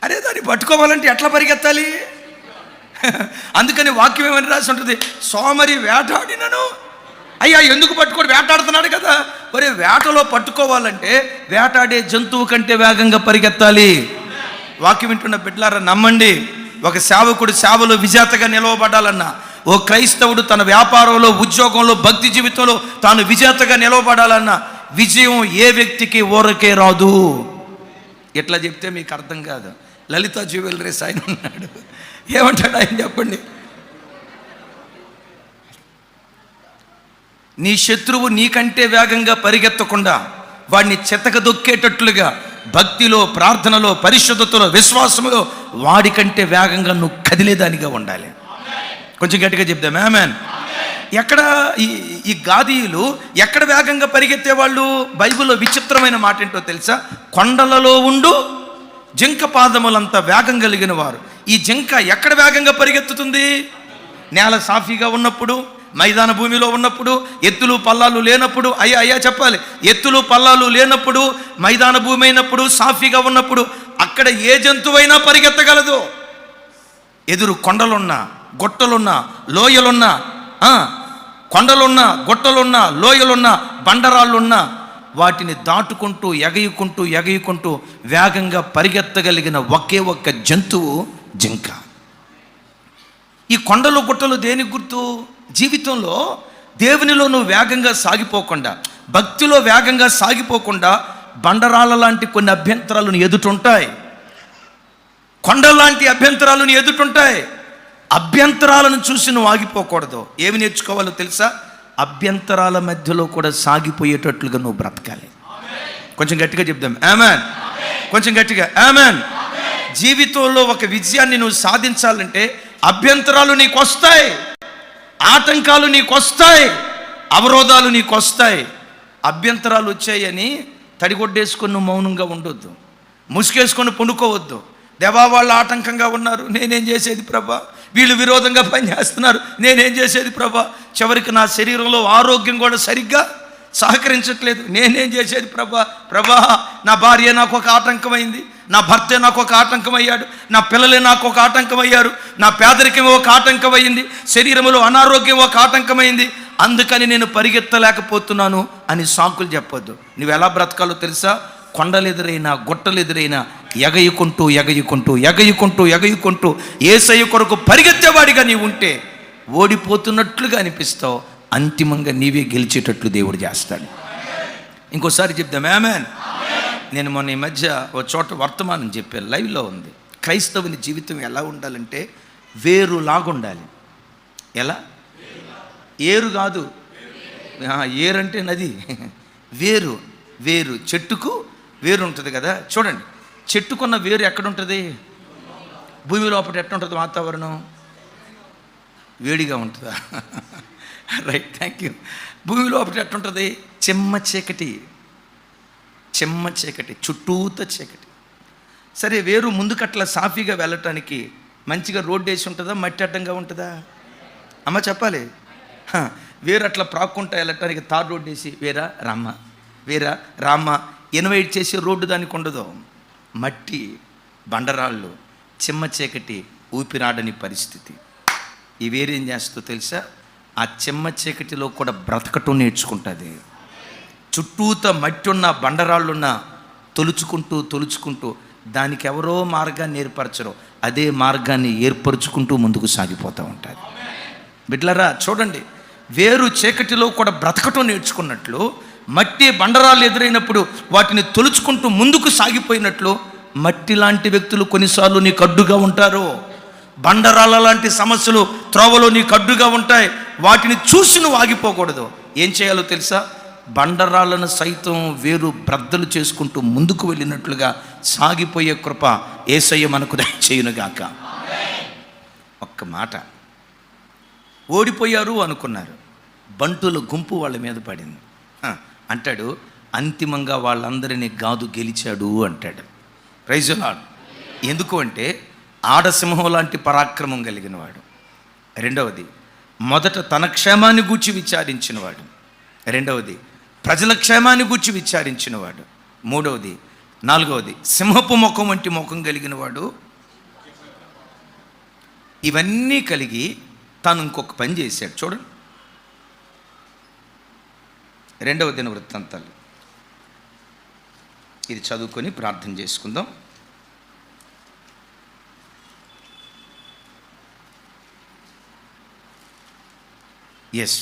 అరే, దాన్ని పట్టుకోవాలంటే ఎట్లా పరిగెత్తాలి? అందుకని వాక్యం ఏమని రాసి ఉంటుంది? సోమరి వేటాడినను. అయ్యా, ఎందుకు పట్టుకోడు? వేటాడుతున్నాడు కదా. మరి వేటలో పట్టుకోవాలంటే వేటాడే జంతువు కంటే వేగంగా పరిగెత్తాలి. వాక్యం వింటున్న బిడ్డలారా, నమ్మండి. ఒక సేవకుడు సేవలో విజేతగా నిలవబడాలన్నా, ఓ క్రైస్తవుడు తన వ్యాపారంలో, ఉద్యోగంలో, భక్తి జీవితంలో తాను విజేతగా నిలవబడాలన్నా విజయం ఏ వ్యక్తికి ఊరకే రాదు. ఎట్లా చెప్తే మీకు అర్థం కాదు. లలిత జ్యువెలరీస్ ఆయన ఉన్నాడు. ఏమంటాడు ఆయన చెప్పండి? నీ శత్రువు నీకంటే వేగంగా పరిగెత్తకుండా వాడిని చెతకదొక్కేటట్లుగా భక్తిలో, ప్రార్థనలో, పరిశుద్ధతలో, విశ్వాసములో వాడికంటే వేగంగా నువ్వు కదిలేదానిగా ఉండాలి. కొంచెం గట్టిగా చెప్దాం ఆమేన్. ఎక్కడ ఈ గాదీయులు ఎక్కడ వేగంగా పరిగెత్తేవాళ్ళు? బైబిల్లో విచిత్రమైన మాట ఏంటో తెలుసా? కొండలలో ఉండు జింక పాదములంతా వేగం కలిగిన వారు. ఈ జింక ఎక్కడ వేగంగా పరిగెత్తుతుంది? నేల సాఫీగా ఉన్నప్పుడు, మైదాన భూమిలో ఉన్నప్పుడు, ఎత్తులు పల్లాలు లేనప్పుడు. అయ్యా చెప్పాలి. ఎత్తులు పల్లాలు లేనప్పుడు, మైదాన భూమి అయినప్పుడు, సాఫీగా ఉన్నప్పుడు అక్కడ ఏ జంతువైనా పరిగెత్తగలదు. ఎదురు కొండలున్నా, గొట్టలున్నా, లోయలున్నా, కొండలున్నా, గొట్టలున్నా, లోయలున్నా, బండరాళ్ళున్నా వాటిని దాటుకుంటూ ఎగయుకుంటూ వేగంగా పరిగెత్తగలిగిన ఒకే ఒక్క జంతువు జింక. ఈ కొండలు, గుట్టలు దేనికి గుర్తు? జీవితంలో దేవునిలో నువ్వు వేగంగా సాగిపోకుండా, భక్తిలో వేగంగా సాగిపోకుండా బండరాళ్ళ లాంటి కొన్ని అభ్యంతరాలను ఎదుటుంటాయి. కొండలాంటి అభ్యంతరాలను ఎదుటుంటాయి. అభ్యంతరాలను చూసి నువ్వు ఆగిపోకూడదు. ఏమి నేర్చుకోవాలో తెలుసా? అభ్యంతరాల మధ్యలో కూడా సాగిపోయేటట్లుగా నువ్వు బ్రతకాలి. కొంచెం గట్టిగా చెప్దాం ఆమేన్. కొంచెం గట్టిగా ఆమేన్. జీవితంలో ఒక విజయాన్ని నువ్వు సాధించాలంటే అభ్యంతరాలు నీకు వస్తాయి, ఆటంకాలు నీకు వస్తాయి, అవరోధాలు నీకు వస్తాయి. అభ్యంతరాలు వచ్చాయని తడిగొడ్డేసుకొని నువ్వు మౌనంగా ఉండొద్దు, ముసుగేసుకొని పండుకోవద్దు. దేవా, వాళ్ళు ఆటంకంగా ఉన్నారు, నేనేం చేసేది ప్రభా? వీళ్ళు విరోధంగా పనిచేస్తున్నారు, నేనేం చేసేది ప్రభా? చివరికి నా శరీరంలో ఆరోగ్యం కూడా సరిగ్గా సహకరించట్లేదు, నేనేం చేసేది ప్రభా? నా భార్య నాకు ఒక ఆటంకమైంది, నా భర్తే నాకు ఒక ఆటంకమయ్యాడు, నా పిల్లలే నాకు ఒక ఆటంకమయ్యారు, నా పేదరికం ఒక ఆటంకమైంది, శరీరంలో అనారోగ్యం ఒక ఆటంకమైంది, అందుకని నేను పరిగెత్తలేకపోతున్నాను అని సాకులు చెప్పొద్దు. నువ్వు ఎలా బ్రతకాలో తెలుసా? కొండలు ఎదురైనా, గుట్టలు ఎదురైనా ఎగయుకుంటూ యేసయ్య కొరకు పరిగెత్తేవాడిగా నీవు ఉంటే ఓడిపోతున్నట్లుగా అనిపిస్తావు. అంతిమంగా నీవే గెలిచేటట్లు దేవుడు చేస్తాడు. ఇంకోసారి చెప్దాం ఆమేన్. నేను మొన్న ఈ మధ్య ఒక చోట వర్తమానం చెప్పాను, లైవ్లో ఉంది. క్రైస్తవుని జీవితం ఎలా ఉండాలంటే వేరులాగా ఉండాలి. ఎలా? ఏరు కాదు, ఏరంటే నది. వేరు, వేరు చెట్టుకు వేరు ఉంటుంది కదా. చూడండి, చెట్టుకున్న వేరు ఎక్కడుంటుంది? భూమి లోపల ఎట్లుంటుంది వాతావరణం? వేడిగా ఉంటుందా? Right, thank you. భూమి లోపల ఎట్లుంటుంది? చెమ్మ చీకటి, చెమ్మ చీకటి, చుట్టూత చీకటి. సరే, వేరు ముందుకట్లా సాఫీగా వెళ్ళటానికి మంచిగా రోడ్డు వేసి ఉంటుందా, మట్టి అడ్డంగా ఉంటుందా? అమ్మ చెప్పాలి. వేరు అట్లా ప్రాక్కుంటా వెళ్ళటానికి తార్ రోడ్డు వేసి వేరా రామ్మ, వేరా రామ్మ ఇన్వైట్ చేసే రోడ్డు దానికి ఉండదు. మట్టి, బండరాళ్ళు, చిమ్మ చీకటి, ఊపిరాడని పరిస్థితి. ఈ వేరేం చేస్తుందో తెలుసా? ఆ చిమ్మ చీకటిలో కూడా బ్రతకటం నేర్చుకుంటుంది. చుట్టూత మట్టి ఉన్న బండరాళ్ళున్న తొలుచుకుంటూ తొలుచుకుంటూ దానికి ఎవరో మార్గాన్ని ఏర్పరచరు, అదే మార్గాన్ని ఏర్పరచుకుంటూ ముందుకు సాగిపోతూ ఉంటుంది. బిడ్లరా చూడండి, వేరు చీకటిలో కూడా బ్రతకటం నేర్చుకున్నట్లు, మట్టి బండరాళ్ళు ఎదురైనప్పుడు వాటిని తొలుచుకుంటూ ముందుకు సాగిపోయినట్లు, మట్టి లాంటి వ్యక్తులు కొన్నిసార్లు నీకు అడ్డుగా ఉంటారు. బండరాళ్ళ లాంటి సమస్యలు త్రోవలో నీకు అడ్డుగా ఉంటాయి. వాటిని చూసి నువ్వు ఆగిపోకూడదు. ఏం చేయాలో తెలుసా? బండరాళ్ళను సైతం వేరు బ్రద్దలు చేసుకుంటూ ముందుకు వెళ్ళినట్లుగా సాగిపోయే కృప యేసయ్య మనకు దయచేయునుగాక. ఒక్క మాట, ఓడిపోయారు అనుకున్నారు, బంటుల గుంపు వాళ్ళ మీద పడింది. అంటాడు, అంతిమంగా వాళ్ళందరినీ గాదు గెలిచాడు అంటాడు. Praise the Lord. ఎందుకు అంటే ఆడసింహం లాంటి పరాక్రమం కలిగిన వాడు. రెండవది, మొదట తన క్షేమాన్ని గూర్చి విచారించినవాడు. రెండవది, ప్రజల క్షేమాన్ని గూర్చి విచారించినవాడు. మూడవది, నాలుగవది, సింహపు ముఖం వంటి ముఖం కలిగిన వాడు. ఇవన్నీ కలిగి తాను ఇంకొక పని చేశాడు. చూడండి, 2వ దినవృత్తాంతాలు ఇది చదువుకొని ప్రార్థన చేసుకుందాం. ఎస్,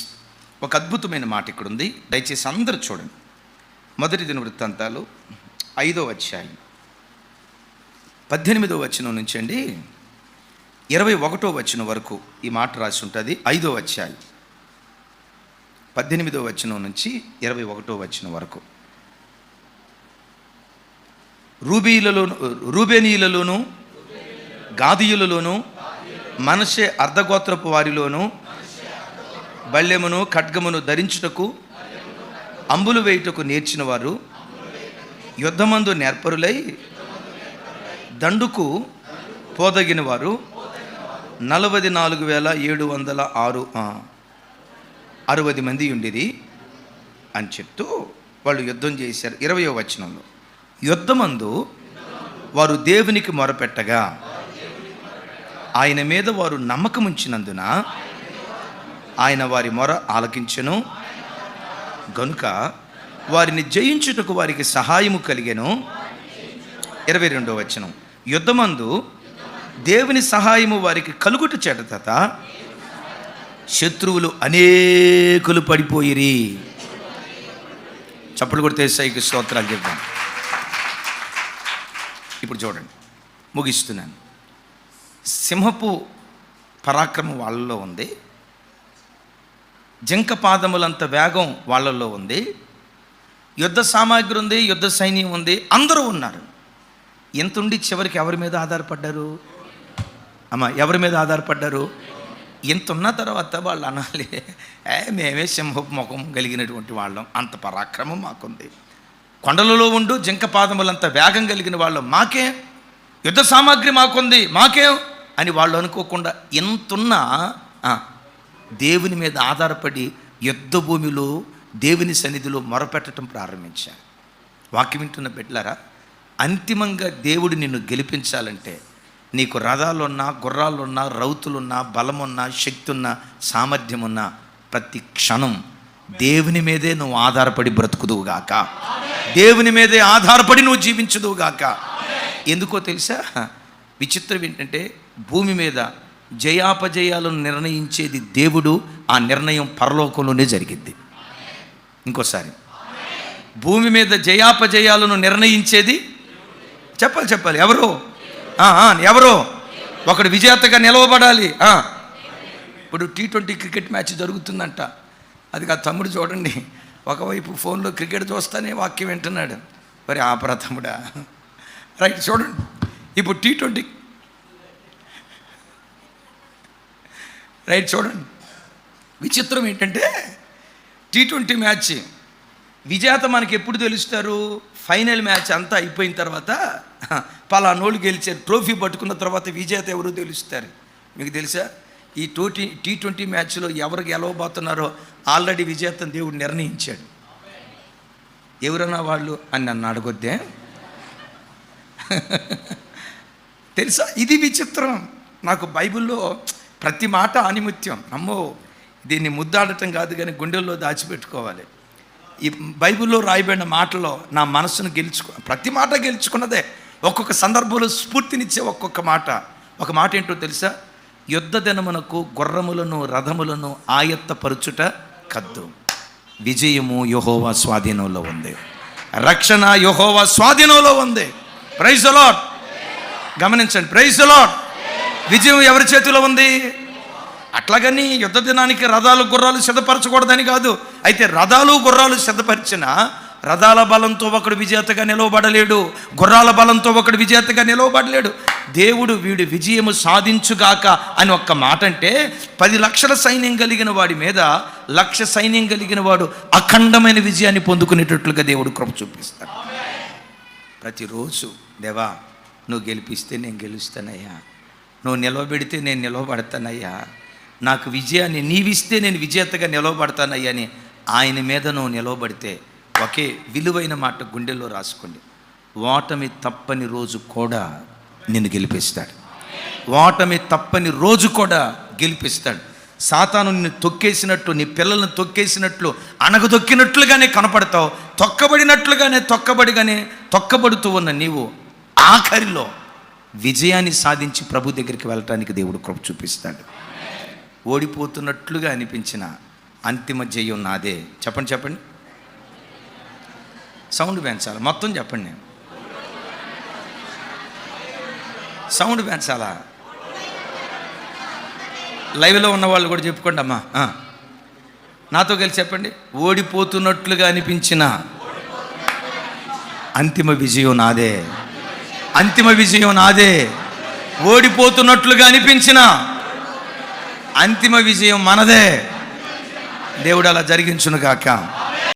ఒక అద్భుతమైన మాట ఇక్కడ ఉంది, దయచేసి అందరూ చూడండి. 1వ దినవృత్తాంతాలు 5వ అధ్యాయం 18వ వచనం నుంచి అండి 21వ వచనం వరకు ఈ మాట రాసి ఉంటుంది. 5వ అధ్యాయం 18వ వచనం నుంచి 21వ వచనం వరకు. రూబేనీయులలోను గాదీయులలోను మనషే అర్ధగోత్రపు వారిలోను బల్లెమును ఖడ్గమును ధరించుటకు అంబులు వేయుటకు నేర్చిన వారు, యుద్ధమందు నేర్పరులై దండుకు పోదగిన వారు 44,760 మంది ఉండిరి అని చెప్తూ వాళ్ళు యుద్ధం చేశారు. 20వ వచనంలో, యుద్ధమందు వారు దేవునికి మొరపెట్టగా ఆయన మీద వారు నమ్మకం ఉంచినందున ఆయన వారి మొర ఆలకించెను గనుక వారిని జయించుటకు వారికి సహాయము కలిగెను. 22వ వచనం, యుద్ధమందు దేవుని సహాయము వారికి కలుగుట చేత శత్రువులు అనేకులు పడిపోయిరి. చప్పట్లు కొడితే యేసయ్యకి స్తోత్రాలు చెప్తాం. ఇప్పుడు చూడండి, ముగిస్తున్నాను. సింహపు పరాక్రమం వాళ్ళలో ఉంది, జింక పాదములంత వేగం వాళ్ళల్లో ఉంది, యుద్ధ సామాగ్రి ఉంది, యుద్ధ సైన్యం ఉంది, అందరూ ఉన్నారు. ఎంతుండి చివరికి ఎవరి మీద ఆధారపడ్డారు? అమ్మ, ఎవరి మీద ఆధారపడ్డారు? ఎంత ఉన్న తర్వాత వాళ్ళు అనాలి, మేమే సింహపు ముఖం కలిగినటువంటి వాళ్ళం, అంత పరాక్రమం మాకుంది, కొండలలో ఉండు జింక పాదములంత వేగం కలిగిన వాళ్ళం, మాకే యుద్ధ సామాగ్రి మాకుంది, మాకేం అని వాళ్ళు అనుకోకుండా ఎంతున్నా దేవుని మీద ఆధారపడి యుద్ధ భూమిలో దేవుని సన్నిధిలో మొరపెట్టడం ప్రారంభించారు. వాక్యం వింటున్న బిడ్డలారా, అంతిమంగా దేవుడు నిన్ను గెలిపించాలంటే నీకు రథాలున్నా, గుర్రాలున్నా, రౌతులున్నా, బలమున్నా, శక్తి ఉన్నా, సామర్థ్యం ఉన్నా, ప్రతి క్షణం దేవుని మీదే నువ్వు ఆధారపడి బ్రతుకుదువుగాక, దేవుని మీదే ఆధారపడి నువ్వు జీవించుదువుగాక. ఎందుకో తెలుసా? విచిత్రం ఏంటంటే భూమి మీద జయాపజయాలను నిర్ణయించేది దేవుడు. ఆ నిర్ణయం పరలోకంలోనే జరిగిద్ది. ఇంకోసారి, భూమి మీద జయాపజయాలను నిర్ణయించేది చెప్పాలి ఎవరు? ఎవరు? ఒకడు విజేతగా నిలవబడాలి. ఇప్పుడు T20 క్రికెట్ మ్యాచ్ జరుగుతుందంట. అది ఆ తమ్ముడు చూడండి, ఒకవైపు ఫోన్లో క్రికెట్ చూస్తానే వాక్యం వింటున్నాడు. మరి ఆపరా తమ్ముడా, రైట్ చూడండి. ఇప్పుడు T20 రైట్ చూడండి. విచిత్రం ఏంటంటే T20 మ్యాచ్ విజేత మనకి ఎప్పుడు తెలుస్తారు? ఫైనల్ మ్యాచ్ అంతా అయిపోయిన తర్వాత పలానోళ్ళు గెలిచారు, ట్రోఫీ పట్టుకున్న తర్వాత విజేత ఎవరు తెలుస్తారు. మీకు తెలుసా? ఈ T20 మ్యాచ్లో ఎవరు గెలవబోతున్నారో ఆల్రెడీ విజేతను దేవుడు నిర్ణయించాడు. ఎవరన్నా వాళ్ళు అని నన్ను అడగొద్దే. తెలుసా? ఇది విచిత్రం. నాకు బైబిల్లో ప్రతి మాట ఆనిముత్యం. అమ్మో, దీన్ని ముద్దాడటం కాదు కానీ గుండెల్లో దాచిపెట్టుకోవాలి. ఈ బైబిల్లో రాయబడిన మాటలో నా మనసును ప్రతి మాట గెలుచుకున్నదే. ఒక్కొక్క సందర్భంలో స్ఫూర్తినిచ్చే ఒక్కొక్క మాట. ఒక మాట ఏంటో తెలుసా? యుద్ధ దినమునకు గుర్రములను రథములను ఆయత్తపరుచుట కద్దు, విజయము యెహోవా స్వాధీనంలో ఉంది, రక్షణ యెహోవా స్వాధీనంలో ఉంది. Praise the Lord. గమనించండి, ప్రైజ్ ది లార్డ్. విజయం ఎవరి చేతిలో ఉంది? అట్లాగని యుద్ధ దినానికి రథాలు గుర్రాలు సిద్ధపరచకూడదని కాదు. అయితే రథాలు గుర్రాలు సిద్ధపరిచిన రథాల బలంతో ఒకడు విజేతగా నిలవబడలేడు, గుర్రాల బలంతో ఒకడు విజేతగా నిలవబడలేడు. దేవుడు వీడు విజయము సాధించుగాక అని ఒక్క మాట అంటే 10 లక్షల సైన్యం కలిగిన వాడి మీద 1,00,000 సైన్యం కలిగిన వాడు అఖండమైన విజయాన్ని పొందుకునేటట్లుగా దేవుడు కృప చూపిస్తాడు. ప్రతిరోజు దేవా నువ్వు గెలిపిస్తే నేను గెలుస్తానయ్యా, నువ్వు నిలవబెడితే నేను నిలవబడతానయ్యా, నాకు విజయాన్ని నీవిస్తే నేను విజేతగా నిలవబడతానయ్యా అని ఆయన మీద నువ్వు నిలవబడితే ఒకే విలువైన మాట గుండెల్లో రాసుకోండి, ఓటమి తప్పని రోజు కూడా నిన్ను గెలిపిస్తాడు. ఓటమి తప్పని రోజు కూడా గెలిపిస్తాడు. సాతాను నిన్ను తొక్కేసినట్టు, నీ పిల్లలను తొక్కేసినట్లు, అణగదొక్కినట్లుగానే కనపడతావు. తొక్కబడుతూ ఉన్న నీవు ఆఖరిలో విజయాన్ని సాధించి ప్రభు దగ్గరికి వెళ్ళటానికి దేవుడు కృప చూపిస్తాడు. ఓడిపోతున్నట్లుగా అనిపించిన అంతిమ జయం నాదే. చెప్పండి. సౌండ్ పెంచాలి, మొత్తం చెప్పండి. సౌండ్ పెంచాలా? లైవ్లో ఉన్న వాళ్ళు కూడా చెప్పుకోండి అమ్మా. నాతో కలిసి చెప్పండి. ఓడిపోతున్నట్లుగా అనిపించిన అంతిమ విజయం నాదే. అంతిమ విజయం నాదే. ఓడిపోతున్నట్లుగా అనిపించిన అంతిమ విజయం మనదే. దేవుడు అలా జరిగించును గాక.